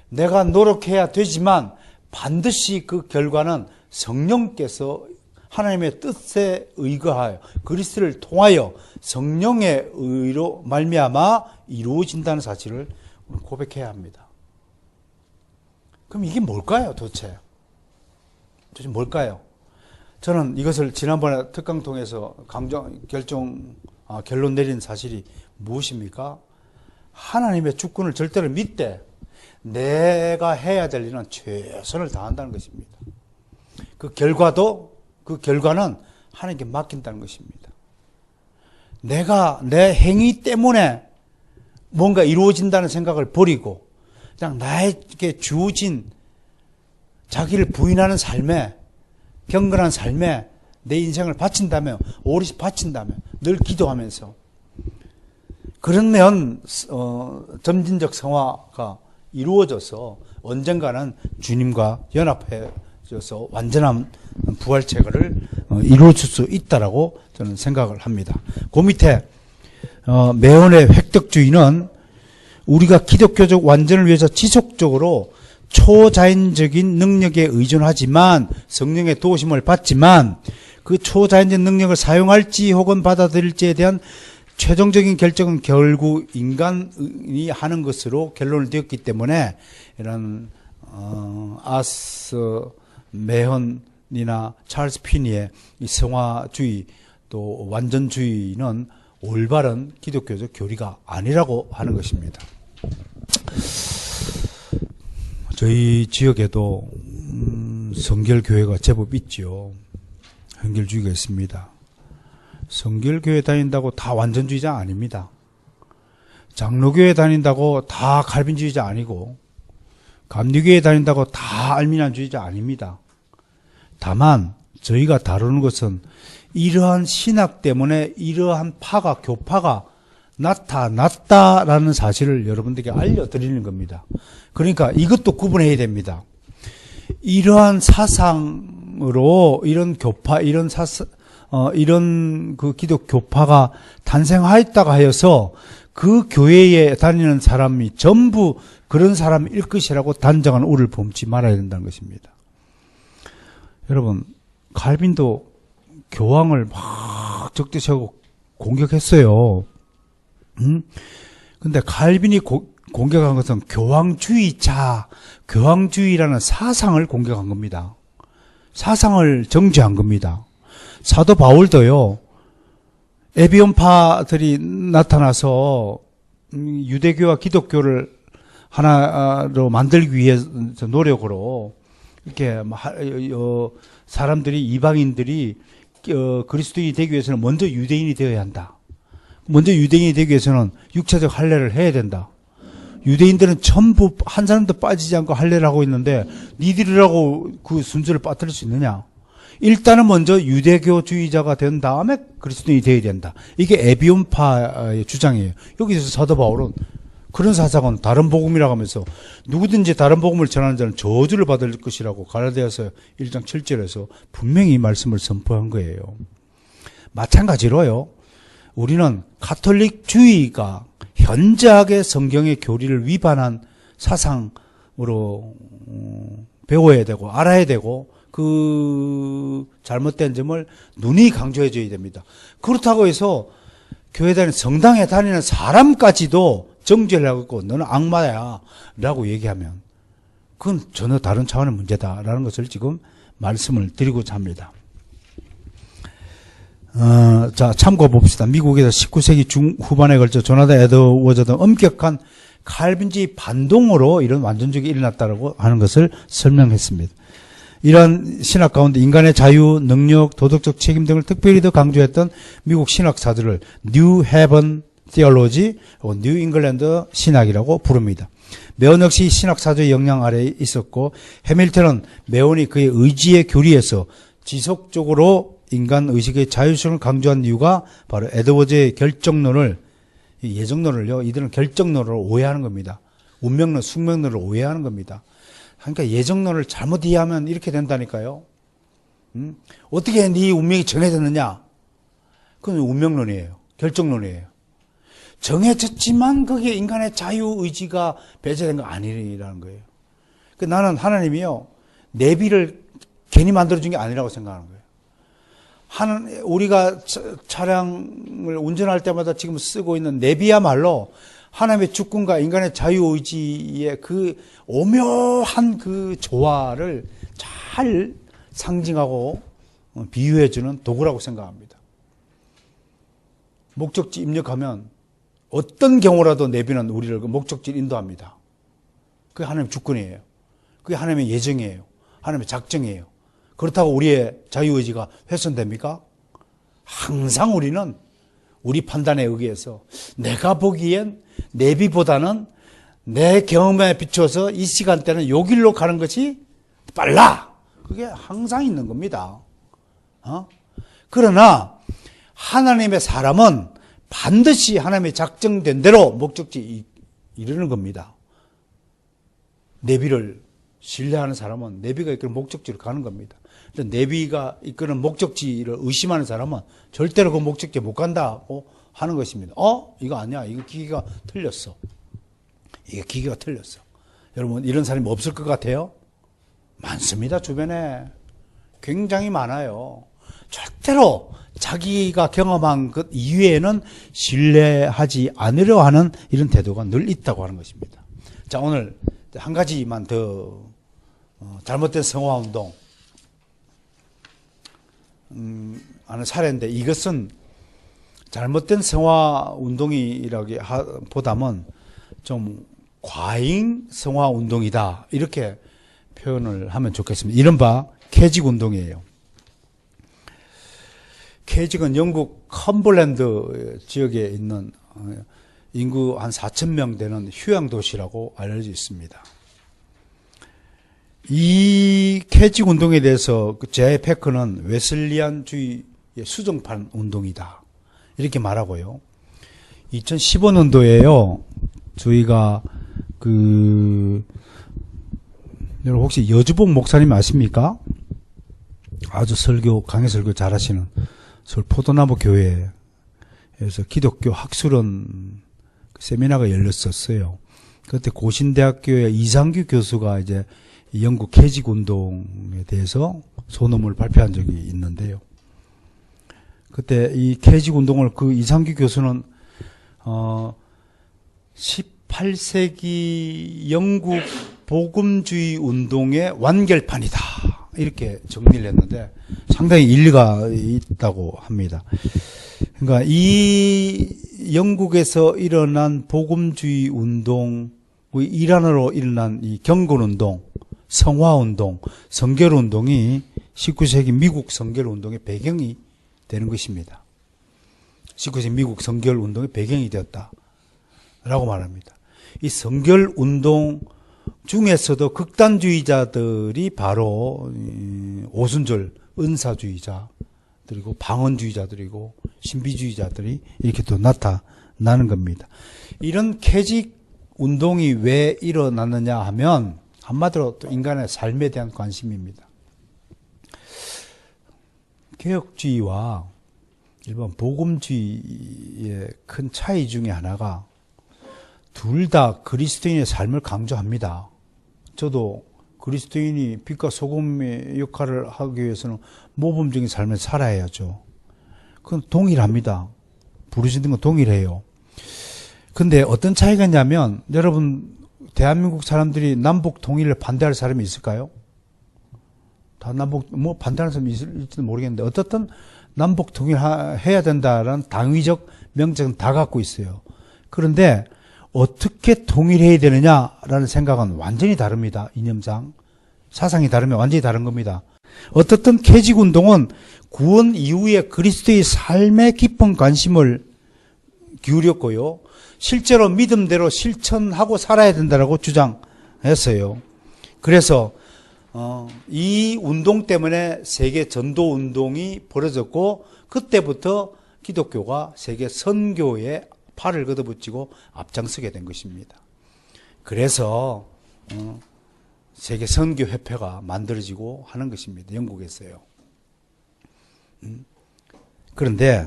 내가 노력해야 되지만 반드시 그 결과는 성령께서 하나님의 뜻에 의거하여 그리스도를 통하여 성령의 의로 말미암아 이루어진다는 사실을 고백해야 합니다. 그럼 이게 뭘까요, 도대체 뭘까요? 저는 이것을 지난번에 특강 통해서 결론 내린 사실이 무엇입니까? 하나님의 주권을 절대로 믿되 내가 해야 될 일은 최선을 다한다는 것입니다. 그 결과는 하나님께 맡긴다는 것입니다. 내가 내 행위 때문에 뭔가 이루어진다는 생각을 버리고 그냥 나에게 주어진 자기를 부인하는 삶에, 경건한 삶에 내 인생을 바친다며, 오롯이 바친다며, 늘 기도하면서, 그러면 점진적 성화가 이루어져서 언젠가는 주님과 연합해져서 완전한 부활체가를 이루어질 수 있다라고 저는 생각을 합니다. 그 밑에 매원의 획득주의는 우리가 기독교적 완전을 위해서 지속적으로 초자연적인 능력에 의존하지만, 성령의 도우심을 받지만 그 초자연적 능력을 사용할지 혹은 받아들일지에 대한 최종적인 결정은 결국 인간이 하는 것으로 결론을 되었기 때문에 이런 아스 매헌이나 찰스 피니의 이 성화주의 또 완전주의는 올바른 기독교적 교리가 아니라고 하는 것입니다. 저희 지역에도 성결교회가 제법 있죠. 성결주의가 있습니다. 성결교회 다닌다고 다 완전주의자 아닙니다. 장로교회 다닌다고 다 칼빈주의자 아니고, 감리교회 다닌다고 다 알미니안주의자 아닙니다. 다만 저희가 다루는 것은 이러한 신학 때문에 이러한 교파가 나타났다라는 사실을 여러분들에게 알려드리는 겁니다. 그러니까 이것도 구분해야 됩니다. 이러한 사상으로 이런 교파, 이런 그 기독 교파가 탄생하였다고 하여서 그 교회에 다니는 사람이 전부 그런 사람일 것이라고 단정한 오를 범치 말아야 된다는 것입니다. 여러분, 칼빈도 교황을 막 적대시하고 공격했어요. 근데 칼빈이 공격한 것은 교황주의자, 교황주의라는 사상을 공격한 겁니다. 사상을 정죄한 겁니다. 사도 바울도요, 에비온파들이 나타나서 유대교와 기독교를 하나로 만들기 위해서 노력으로 이렇게 사람들이, 이방인들이 그리스도인이 되기 위해서는 먼저 유대인이 되어야 한다. 먼저 유대인이 되기 위해서는 육체적 할례를 해야 된다. 유대인들은 전부 한 사람도 빠지지 않고 할례를 하고 있는데 니들이라고 그 순서를 빠뜨릴 수 있느냐? 일단은 먼저 유대교주의자가 된 다음에 그리스도인이 되어야 된다. 이게 에비온파의 주장이에요. 여기서 사도 바울은 그런 사상은 다른 복음이라고 하면서 누구든지 다른 복음을 전하는 자는 저주를 받을 것이라고 갈라디아서 1장 7절에서 분명히 이 말씀을 선포한 거예요. 마찬가지로요. 우리는 가톨릭주의가 현저하게 성경의 교리를 위반한 사상으로 배워야 되고 알아야 되고 그 잘못된 점을 눈이 강조해 줘야 됩니다. 그렇다고 해서 교회 다니는 성당에 다니는 사람까지도 정죄를 하고 너는 악마야 라고 얘기하면 그건 전혀 다른 차원의 문제다라는 것을 지금 말씀을 드리고자 합니다. 자, 참고 봅시다. 미국에서 19세기 중후반에 걸쳐 조나단 에드워즈 등 엄격한 칼빈주의 반동으로 이런 완전주의가 일어났다고 하는 것을 설명했습니다. 이러한 신학 가운데 인간의 자유, 능력, 도덕적 책임 등을 특별히 더 강조했던 미국 신학사들을 뉴 헤븐 티올로지, 뉴 잉글랜드 신학이라고 부릅니다. 메온 역시 신학사조의 영향 아래에 있었고 해밀턴은 메온이 그의 의지의 교리에서 지속적으로 인간 의식의 자율성을 강조한 이유가 바로 에드워즈의 결정론을, 예정론을요, 이들은 결정론을 오해하는 겁니다. 운명론, 숙명론을 오해하는 겁니다. 그러니까 예정론을 잘못 이해하면 이렇게 된다니까요. 어떻게 네 운명이 정해졌느냐? 그건 운명론이에요. 결정론이에요. 정해졌지만 거기에 인간의 자유의지가 배제된 거 아니라는 거예요. 나는 하나님이요, 내비를 괜히 만들어준 게 아니라고 생각하는 거예요. 우리가 차량을 운전할 때마다 지금 쓰고 있는 내비야말로 하나님의 주권과 인간의 자유의지의 그 오묘한 그 조화를 잘 상징하고 비유해주는 도구라고 생각합니다. 목적지 입력하면 어떤 경우라도 내비는 우리를 그 목적지를 인도합니다. 그게 하나님의 주권이에요. 그게 하나님의 예정이에요. 하나님의 작정이에요. 그렇다고 우리의 자유의지가 훼손됩니까? 항상 우리는 우리 판단에 의해서 내가 보기엔 내비보다는 내 경험에 비춰서 이 시간대는 요 길로 가는 것이 빨라. 그게 항상 있는 겁니다. 그러나 하나님의 사람은 반드시 하나님의 작정된 대로 목적지에 이르는 겁니다. 내비를 신뢰하는 사람은 내비가 이끄는 목적지로 가는 겁니다. 내비가 이끄는 목적지를 의심하는 사람은 절대로 그 목적지에 못 간다고 하는 것입니다. 이거 아니야. 이거 기계가 틀렸어. 이게 기계가 틀렸어. 여러분, 이런 사람이 없을 것 같아요? 많습니다. 주변에. 굉장히 많아요. 절대로 자기가 경험한 것 이외에는 신뢰하지 않으려 하는 이런 태도가 늘 있다고 하는 것입니다. 자, 오늘 한 가지만 더 잘못된 성화운동 하는 사례인데, 이것은 잘못된 성화운동이라기보다는 좀 과잉 성화운동이다, 이렇게 표현을 하면 좋겠습니다. 이른바 캐직운동이에요. 캐직은 영국 컴벌랜드 지역에 있는 인구 한 4,000명 되는 휴양도시라고 알려져 있습니다. 이 캐직 운동에 대해서 제 패커는 웨슬리안주의의 수정판 운동이다, 이렇게 말하고요. 2015년도에요, 저희가 여러분 혹시 여주봉 목사님 아십니까? 아주 강해 설교 잘하시는 서울 포도나무 교회에서 기독교 학술원 세미나가 열렸었어요. 그때 고신대학교의 이상규 교수가 이제 영국 캐직 운동에 대해서 소논문을 발표한 적이 있는데요. 그때 이 캐직 운동을 이상규 교수는 18세기 영국 복음주의 운동의 완결판이다. 이렇게 정리를 했는데 상당히 일리가 있다고 합니다. 그러니까 이 영국에서 일어난 복음주의 운동, 일환으로 일어난 이 경건운동, 성화운동, 성결운동이 19세기 미국 성결운동의 배경이 되는 것입니다. 19세기 미국 성결운동의 배경이 되었다라고 말합니다. 이 성결운동 중에서도 극단주의자들이 바로 오순절 은사주의자들이고 방언주의자들이고 신비주의자들이 이렇게 또 나타나는 겁니다. 이런 캐직 운동이 왜 일어났느냐 하면 한마디로 또 인간의 삶에 대한 관심입니다. 개혁주의와 일반 복음주의의 큰 차이 중에 하나가 둘 다 그리스도인의 삶을 강조합니다. 저도 그리스도인이 빛과 소금의 역할을 하기 위해서는 모범적인 삶을 살아야죠. 그건 동일합니다. 부르시는 건 동일해요. 근데 어떤 차이가 있냐면, 여러분, 대한민국 사람들이 남북 통일을 반대할 사람이 있을까요? 다 남북, 반대하는 사람이 있을지도 모르겠는데, 어떻든 남북 통일해야 된다라는 당위적 명제는 다 갖고 있어요. 그런데 어떻게 통일해야 되느냐라는 생각은 완전히 다릅니다. 이념상. 사상이 다르면 완전히 다른 겁니다. 어떻든 캐직운동은 구원 이후에 그리스도의 삶에 깊은 관심을 기울였고요. 실제로 믿음대로 실천하고 살아야 된다고 주장했어요. 그래서 이 운동 때문에 세계 전도 운동이 벌어졌고, 그때부터 기독교가 세계 선교에 팔을 걷어붙이고 앞장서게 된 것입니다. 그래서 세계 선교협회가 만들어지고 하는 것입니다. 영국에서요. 그런데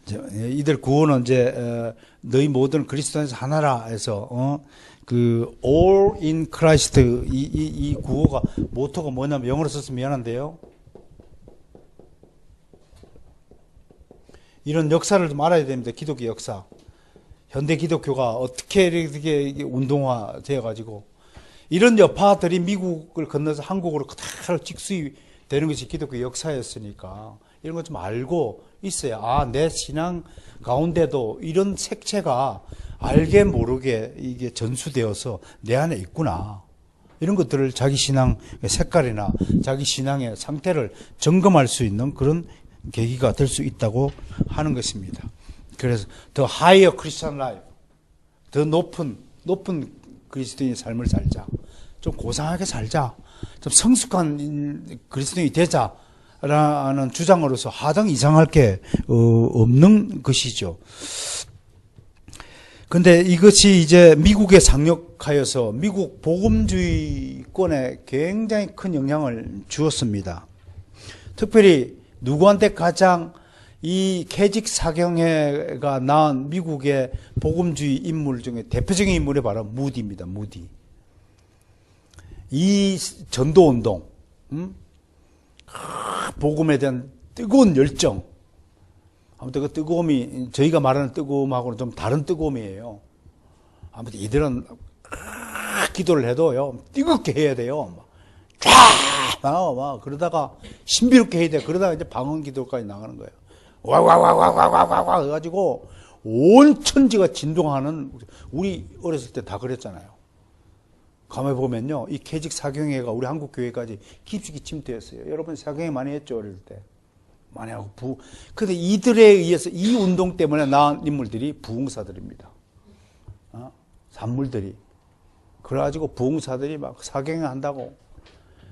이들 구호는 이제 너희 모든 그리스도 안에서 하나라 해서 그 All in Christ 이 구호가 모토가 뭐냐면, 영어로 썼으면 미안한데요. 이런 역사를 좀 알아야 됩니다. 기독교 역사. 현대 기독교가 어떻게 이렇게 운동화 되어가지고 이런 여파들이 미국을 건너서 한국으로 그대로 직수되는 것이 기독교 역사였으니까 이런 것 좀 알고 있어야, 내 신앙 가운데도 이런 색채가 알게 모르게 이게 전수되어서 내 안에 있구나. 이런 것들을 자기 신앙의 색깔이나 자기 신앙의 상태를 점검할 수 있는 그런 계기가 될 수 있다고 하는 것입니다. 그래서 더 higher Christian life, 더 높은 그리스도인의 삶을 살자. 좀 고상하게 살자. 좀 성숙한 그리스도인이 되자라는 주장으로서 하등 이상할 게 없는 것이죠. 근데 이것이 이제 미국에 상륙하여서 미국 복음주의권에 굉장히 큰 영향을 주었습니다. 특별히 누구한테 가장 이 캐직 사경회가 낳은 미국의 복음주의 인물 중에 대표적인 인물이 바로 무디입니다. 무디. 이 전도운동, 복음에 대한 뜨거운 열정, 아무튼 그 뜨거움이 저희가 말하는 뜨거움하고는 좀 다른 뜨거움이에요. 아무튼 이들은 기도를 해도요, 뜨겁게 해야 돼요. 막 그러다가 신비롭게 해야 돼. 그러다가 이제 방언 기도까지 나가는 거예요. 와와와와와와와 해가지고 온 천지가 진동하는, 우리 어렸을 때 다 그랬잖아요. 가만히 보면요, 이 캐직 사경회가 우리 한국 교회까지 깊숙이 침투했어요. 여러분 사경회 많이 했죠, 어릴 때. 많이 하고 근데 이들에 의해서 이 운동 때문에 나온 인물들이 부흥사들입니다. 산물들이. 그래가지고 부흥사들이 막 사경회 한다고.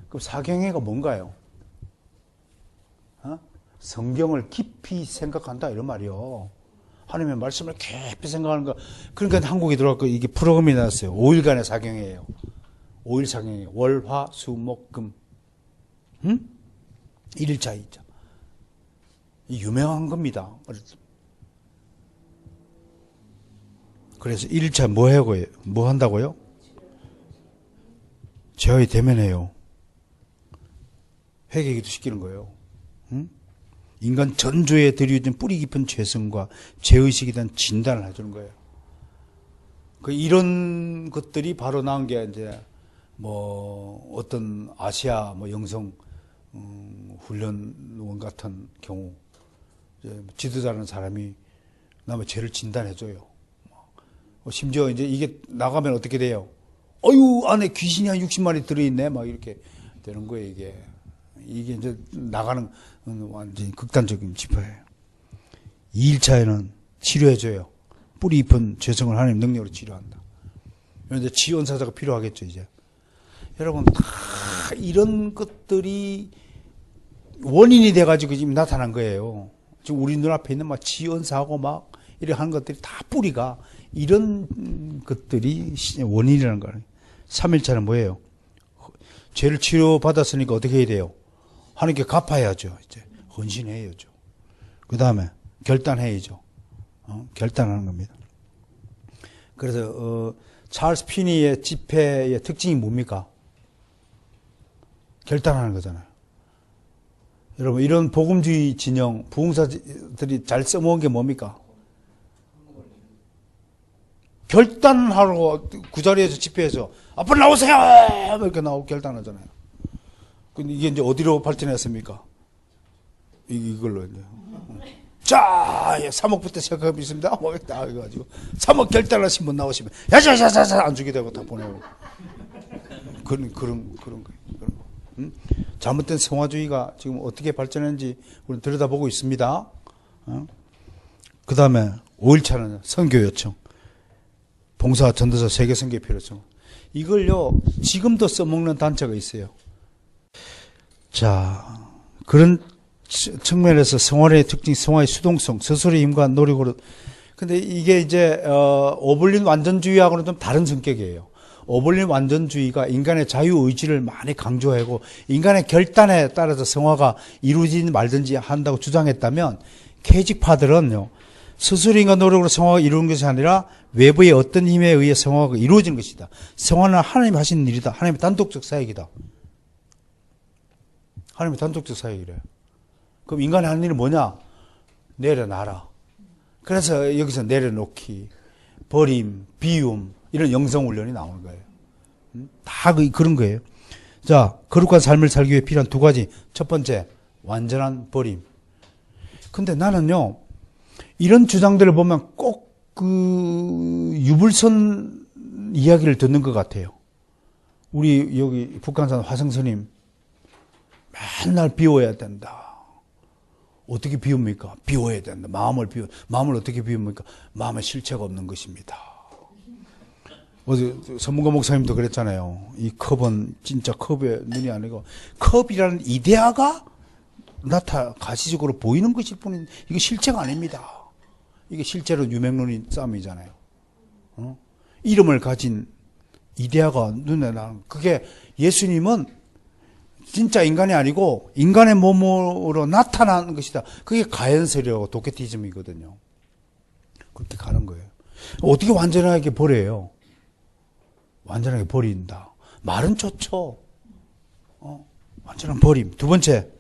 그럼 사경회가 뭔가요? 성경을 깊이 생각한다 이런 말이요. 하나님의 말씀을 깊이 생각하는 거. 그러니까 한국에 들어왔고 이게 프로그램이 나왔어요. 5일간의 사경회예요. 5일 사경회. 월, 화, 수, 목, 금. 1일차, 2차. 유명한 겁니다. 그래서 1일차 뭐 한다고요? 죄의 대면해요. 회개기도 시키는 거예요. 인간 전조에 들여진 뿌리 깊은 죄성과 죄의식에 대한 진단을 해주는 거예요. 이런 것들이 바로 나온 게 이제 뭐 어떤 아시아 뭐 영성 훈련원 같은 경우 이제 지도자라는 사람이 남의 죄를 진단해줘요. 심지어 이제 이게 나가면 어떻게 돼요? 어유 안에 귀신이 한 60마리 들어있네 막 이렇게 되는 거예요. 이게 이제 나가는 완전히 극단적인 지표예요. 2일차에는 치료해줘요. 뿌리 잎은 죄성을 하나님 능력으로 치료한다. 그런데 지원사자가 필요하겠죠, 이제. 여러분, 다 이런 것들이 원인이 돼가지고 지금 나타난 거예요. 지금 우리 눈앞에 있는 막 지원사하고 막 이렇게 하는 것들이 다 뿌리가 이런 것들이 원인이라는 거예요. 3일차는 뭐예요? 죄를 치료받았으니까 어떻게 해야 돼요? 하나님께 갚아야죠. 이제 헌신해야죠. 그 다음에 결단해야죠. 결단하는 겁니다. 그래서 찰스 피니의 집회의 특징이 뭡니까? 결단하는 거잖아요. 여러분 이런 복음주의 진영 부흥사들이 잘 써먹은 게 뭡니까? 결단하고 그 자리에서 집회에서 앞으로 나오세요! 이렇게 나오고 결단하잖아요. 근데 이게 이제 어디로 발전했습니까? 이걸로 이제. 자, 3억부터 시작하겠습니다. 뭐, 딱 해가지고. 3억 결단하신 분 나오시면, 야자자자자 안 주게 되고 다 보내고. 그런 거예요. 응? 잘못된 성화주의가 지금 어떻게 발전했는지 우리는 들여다보고 있습니다. 그 다음에 5일차는 선교 요청. 봉사 전도서 세계 선교의 필요성. 이걸요, 지금도 써먹는 단체가 있어요. 자, 그런 측면에서 성화의 특징, 성화의 수동성, 스스로의 힘과 노력으로. 근데 이게 이제, 오블린 완전주의하고는 좀 다른 성격이에요. 오블린 완전주의가 인간의 자유의지를 많이 강조하고, 인간의 결단에 따라서 성화가 이루어지든 말든지 한다고 주장했다면, 케이직파들은요, 스스로의 힘과 노력으로 성화가 이루어진 것이 아니라, 외부의 어떤 힘에 의해 성화가 이루어진 것이다. 성화는 하나님이 하시는 일이다. 하나님의 단독적 사역이다. 하나님의 단독적 사역이래요. 그럼 인간이 하는 일은 뭐냐? 내려놔라. 그래서 여기서 내려놓기, 버림, 비움, 이런 영성훈련이 나오는 거예요. 다 그런 거예요. 자, 거룩한 삶을 살기 위해 필요한 두 가지. 첫 번째, 완전한 버림. 근데 나는요, 이런 주장들을 보면 꼭 유불선 이야기를 듣는 것 같아요. 우리 여기 북한산 화성스님, 맨날 비워야 된다. 어떻게 비웁니까? 비워야 된다. 마음을 어떻게 비웁니까? 마음에 실체가 없는 것입니다. 어제 전문가 목사님도 그랬잖아요. 이 컵은 진짜 컵의 눈이 아니고 컵이라는 이데아가 가시적으로 보이는 것일 뿐인 이게 실체가 아닙니다. 이게 실제로 유명론이 싸움이잖아요. 이름을 가진 이데아가 눈에 나는 그게 예수님은 진짜 인간이 아니고 인간의 몸으로 나타나는 것이다. 그게 가연설이라고 도케티즘이거든요. 그렇게 가는 거예요. 어떻게 완전하게 버려요? 완전하게 버린다. 말은 좋죠. 완전한 버림. 두 번째,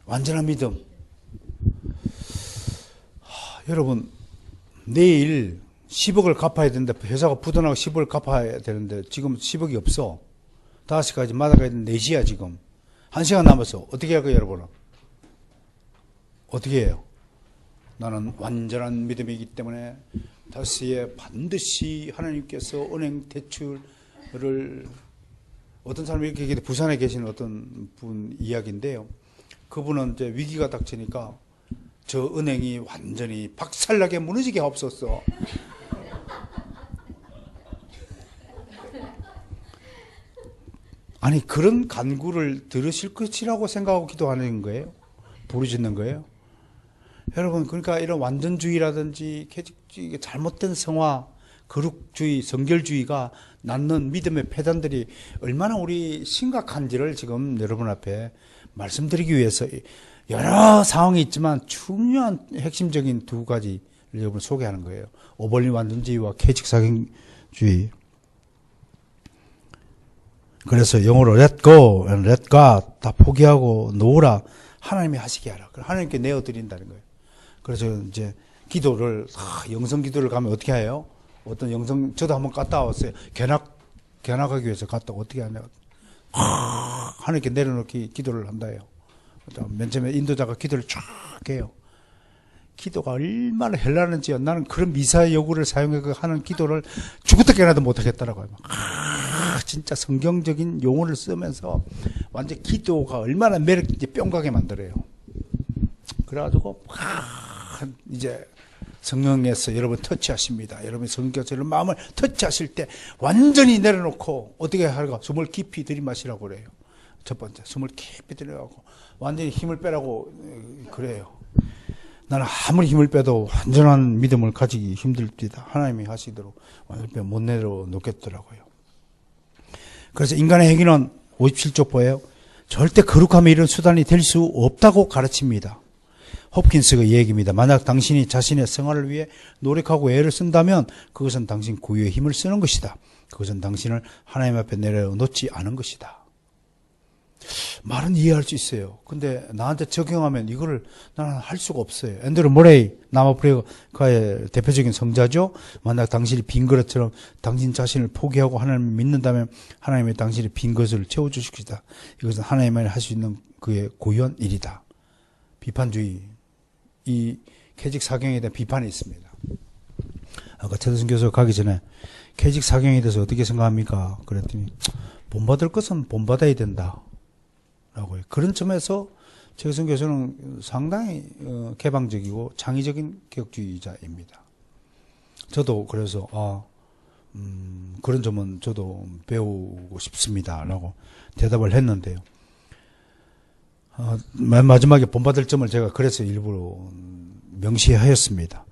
완전한 믿음. 여러분, 내일 10억을 갚아야 되는데 회사가 부도나고 10억을 갚아야 되는데 지금 10억이 없어. 5시까지 마다가야 되는데 4시야 지금. 1시간 남았어. 어떻게 할 거예요, 여러분은? 어떻게 해요? 나는 완전한 믿음이기 때문에 5시에 반드시 하나님께서 은행 대출을 어떤 사람이 이렇게 얘기해 부산에 계시는 어떤 분 이야기인데요. 그분은 이제 위기가 닥치니까 저 은행이 완전히 박살나게 무너지게 하옵소서. 아니 그런 간구를 들으실 것이라고 생각하고 기도하는 거예요. 부르짖는 거예요. 여러분 그러니까 이런 완전주의라든지 계직주의, 잘못된 성화, 거룩주의, 성결주의가 낳는 믿음의 폐단들이 얼마나 우리 심각한지를 지금 여러분 앞에 말씀드리기 위해서 여러 상황이 있지만 중요한 핵심적인 두 가지를 여러분 소개하는 거예요. 오벌린 완전주의와 계직사경주의. 그래서 영어로 let go and let God 다 포기하고 놓으라. 하나님이 하시게 하라. 하나님께 내어드린다는 거예요. 그래서 이제 기도를 영성 기도를 가면 어떻게 해요? 어떤 영성, 저도 한번 갔다 왔어요. 견학하기 위해서 갔다 어떻게 하냐. 하나님께 내려놓기 기도를 한다요. 맨 처음에 인도자가 기도를 쫙 해요. 기도가 얼마나 헬라는지요. 나는 그런 미사의 요구를 사용해서 하는 기도를 죽었다 깨어나도 못하겠더라고요. 진짜 성경적인 용어를 쓰면서 완전 기도가 얼마나 매력있게 뿅가게 만들어요. 그래가지고 이제 성령에서 여러분 터치하십니다. 여러분 성경에서 여러분 마음을 터치하실 때 완전히 내려놓고 어떻게 할까? 숨을 깊이 들이마시라고 그래요. 첫 번째 숨을 깊이 들이마시고 완전히 힘을 빼라고 그래요. 나는 아무리 힘을 빼도 완전한 믿음을 가지기 힘듭니다. 하나님이 하시도록 완전히 못 내려놓겠더라고요. 그래서 인간의 행위는 57쪽 보여요. 절대 거룩함에 이른 수단이 될 수 없다고 가르칩니다. 홉킨스의 얘기입니다. 만약 당신이 자신의 생활을 위해 노력하고 애를 쓴다면 그것은 당신 고유의 힘을 쓰는 것이다. 그것은 당신을 하나님 앞에 내려놓지 않은 것이다. 말은 이해할 수 있어요. 근데 나한테 적용하면 이거를 나는 할 수가 없어요. 앤드루 모레이 남아프리카의 대표적인 성자죠. 만약 당신이 빈 그릇처럼 당신 자신을 포기하고 하나님을 믿는다면 하나님이 당신의 빈 그릇을 채워주실 것이다. 이것은 하나님만이 할 수 있는 그의 고유한 일이다. 비판주의, 이 캐직 사경에 대한 비판이 있습니다. 아까 최도순 교수가 가기 전에 캐직 사경에 대해서 어떻게 생각합니까? 그랬더니 본받을 것은 본받아야 된다. 라고요. 그런 점에서 최도순 교수는 상당히 개방적이고 창의적인 개혁주의자입니다. 저도 그래서 그런 점은 저도 배우고 싶습니다. 라고 대답을 했는데요. 맨 마지막에 본받을 점을 제가 그래서 일부러 명시하였습니다.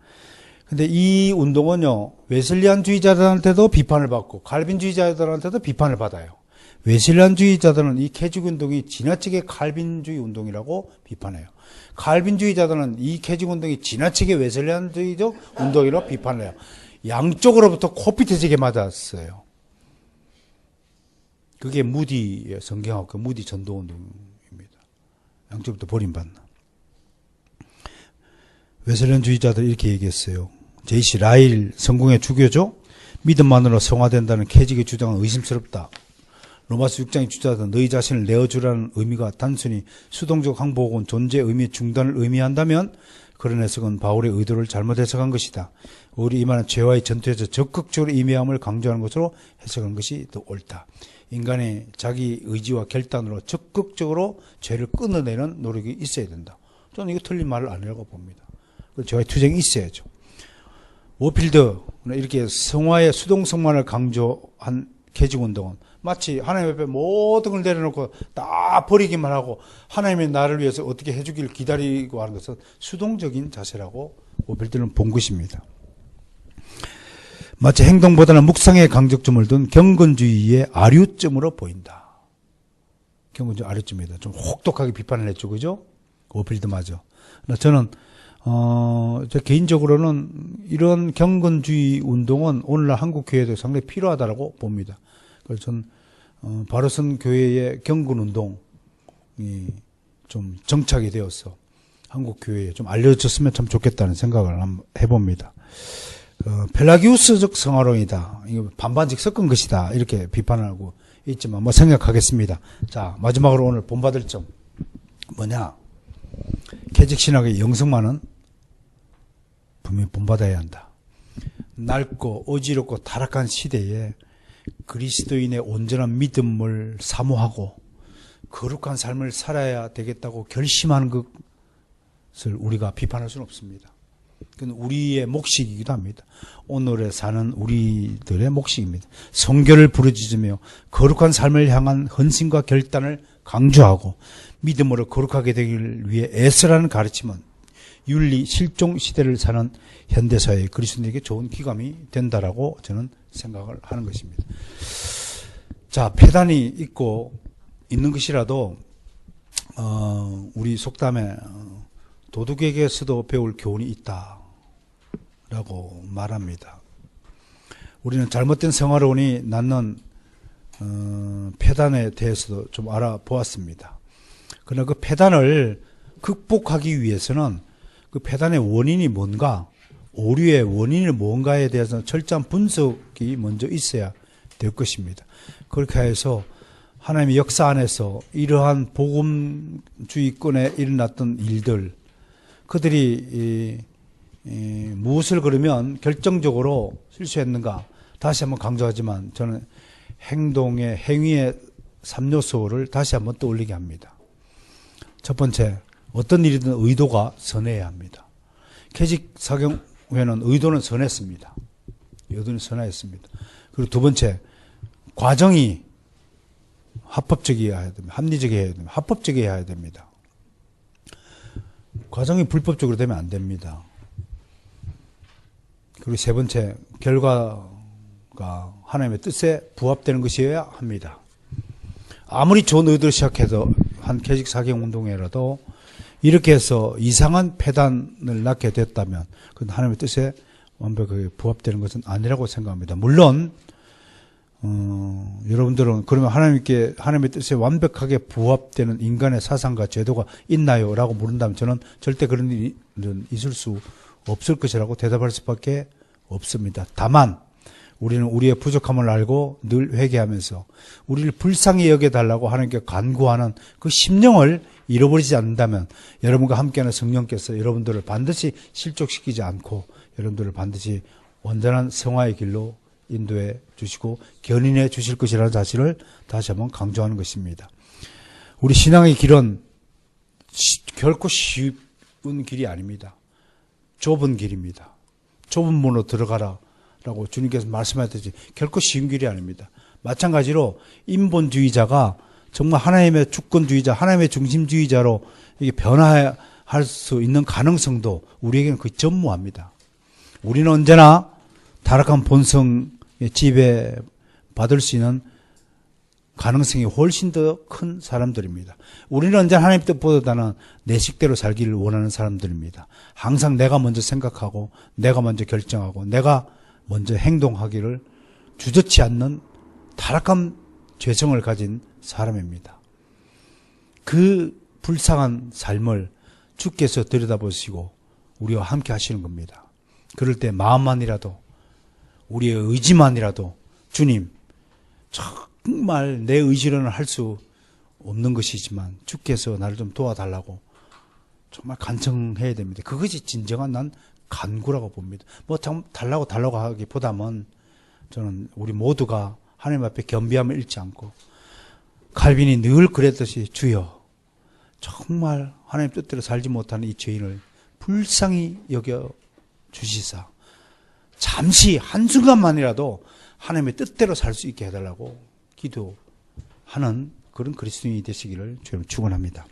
근데 이 운동은요, 웨슬리안주의자들한테도 비판을 받고 칼빈주의자들한테도 비판을 받아요. 웨슬리안주의자들은 이 캐직 운동이 지나치게 칼빈주의 운동이라고 비판해요. 칼빈주의자들은 이 캐직 운동이 지나치게 웨슬리안주의적 운동이라고 비판해요. 양쪽으로부터 코피터지게 맞았어요. 그게 무디의 성경학교 무디 전도운동입니다. 양쪽부터 버림받는. 웨슬리안주의자들 이렇게 얘기했어요. 제이씨 라일 성공의 주교죠. 믿음만으로 성화된다는 캐직의 주장은 의심스럽다. 로마서 6장이 주장하던 너희 자신을 내어주라는 의미가 단순히 수동적 항복 혹은 존재 의미의 중단을 의미한다면 그런 해석은 바울의 의도를 잘못 해석한 것이다. 우리 이만한 죄와의 전투에서 적극적으로 임해함을 강조하는 것으로 해석한 것이 더 옳다. 인간의 자기 의지와 결단으로 적극적으로 죄를 끊어내는 노력이 있어야 된다. 저는 이거 틀린 말을 아니라고 봅니다. 죄와의 투쟁이 있어야죠. 워필드 이렇게 성화의 수동성만을 강조한 개직운동은 마치 하나님 앞에 모든 걸 내려놓고 다 버리기만 하고 하나님의 나를 위해서 어떻게 해주기를 기다리고 하는 것은 수동적인 자세라고 워필드는 본 것입니다. 마치 행동보다는 묵상의 강조점을 둔 경건주의의 아류점으로 보인다. 경건주의 아류점이다. 좀 혹독하게 비판을 했죠. 그죠? 워필드마저. 저는 제 개인적으로는 이런 경건주의 운동은 오늘날 한국 교회도 상당히 필요하다고 봅니다. 그래서 전 바로선 교회의 경건 운동이 좀 정착이 되어서 한국 교회에 좀 알려졌으면 참 좋겠다는 생각을 한번 해봅니다. 펠라기우스적 성화론이다. 이거 반반씩 섞은 것이다. 이렇게 비판하고 있지만 뭐 생각하겠습니다. 자, 마지막으로 오늘 본받을 점 뭐냐? 개직신학의 영성만은 분명히 본받아야 한다. 낡고 어지럽고 타락한 시대에 그리스도인의 온전한 믿음을 사모하고 거룩한 삶을 살아야 되겠다고 결심하는 것을 우리가 비판할 수는 없습니다. 그건 우리의 몫이기도 합니다. 오늘에 사는 우리들의 몫입니다. 성결을 부르짖으며 거룩한 삶을 향한 헌신과 결단을 강조하고 믿음으로 거룩하게 되기를 위해 애쓰라는 가르침은 윤리 실종 시대를 사는 현대사회의 그리스도인에게 좋은 기감이 된다라고 저는 생각을 하는 것입니다. 자, 폐단이 있고 있는 것이라도 우리 속담에 도둑에게서도 배울 교훈이 있다라고 말합니다. 우리는 잘못된 생활론이 낳는 폐단에 대해서도 좀 알아보았습니다. 그러나 그 폐단을 극복하기 위해서는 그 폐단의 원인이 뭔가 오류의 원인이 뭔가에 대해서 철저한 분석이 먼저 있어야 될 것입니다. 그렇게 해서 하나님의 역사 안에서 이러한 복음주의권에 일어났던 일들, 그들이 무엇을 그러면 결정적으로 실수했는가, 다시 한번 강조하지만 저는 행위의 3요소를 다시 한번 떠올리게 합니다. 첫 번째, 어떤 일이든 의도가 선해야 합니다. 캐직사경회는 의도는 선했습니다. 의도는 선했습니다. 그리고 두 번째, 과정이 합법적이어야 됩니다. 합리적이어야 됩니다. 합법적이어야 됩니다. 과정이 불법적으로 되면 안 됩니다. 그리고 세 번째, 결과가 하나님의 뜻에 부합되는 것이어야 합니다. 아무리 좋은 의도로 시작해서 한 캐직사경운동회라도 이렇게 해서 이상한 폐단을 낳게 됐다면 그건 하나님의 뜻에 완벽하게 부합되는 것은 아니라고 생각합니다. 물론 여러분들은 그러면 하나님의 뜻에 완벽하게 부합되는 인간의 사상과 제도가 있나요? 라고 물은다면 저는 절대 그런 일은 있을 수 없을 것이라고 대답할 수밖에 없습니다. 다만 우리는 우리의 부족함을 알고 늘 회개하면서 우리를 불쌍히 여겨달라고 하나님께 간구하는 그 심령을 잃어버리지 않는다면 여러분과 함께하는 성령께서 여러분들을 반드시 실족시키지 않고 여러분들을 반드시 온전한 성화의 길로 인도해 주시고 견인해 주실 것이라는 사실을 다시 한번 강조하는 것입니다. 우리 신앙의 길은 결코 쉬운 길이 아닙니다. 좁은 길입니다. 좁은 문으로 들어가라 라고 주님께서 말씀하셨듯이 결코 쉬운 길이 아닙니다. 마찬가지로 인본주의자가 정말 하나님의 주권주의자, 하나님의 중심주의자로 이게 변화할 수 있는 가능성도 우리에게는 거의 전무합니다. 우리는 언제나 타락한 본성에 지배받을 수 있는 가능성이 훨씬 더 큰 사람들입니다. 우리는 언제나 하나님 뜻보다는 내 식대로 살기를 원하는 사람들입니다. 항상 내가 먼저 생각하고 내가 먼저 결정하고 내가 먼저 행동하기를 주저치 않는 타락한 죄성을 가진 사람입니다. 그 불쌍한 삶을 주께서 들여다보시고 우리와 함께 하시는 겁니다. 그럴 때 마음만이라도 우리의 의지만이라도 주님 정말 내 의지로는 할 수 없는 것이지만 주께서 나를 좀 도와달라고 정말 간청해야 됩니다. 그것이 진정한 난 간구라고 봅니다. 뭐 참 달라고 하기보다는 저는 우리 모두가 하나님 앞에 겸비함을 잃지 않고 칼빈이 늘 그랬듯이 주여 정말 하나님 뜻대로 살지 못하는 이 죄인을 불쌍히 여겨 주시사 잠시 한순간만이라도 하나님의 뜻대로 살 수 있게 해달라고 기도하는 그런 그리스도인이 되시기를 주님 축원합니다.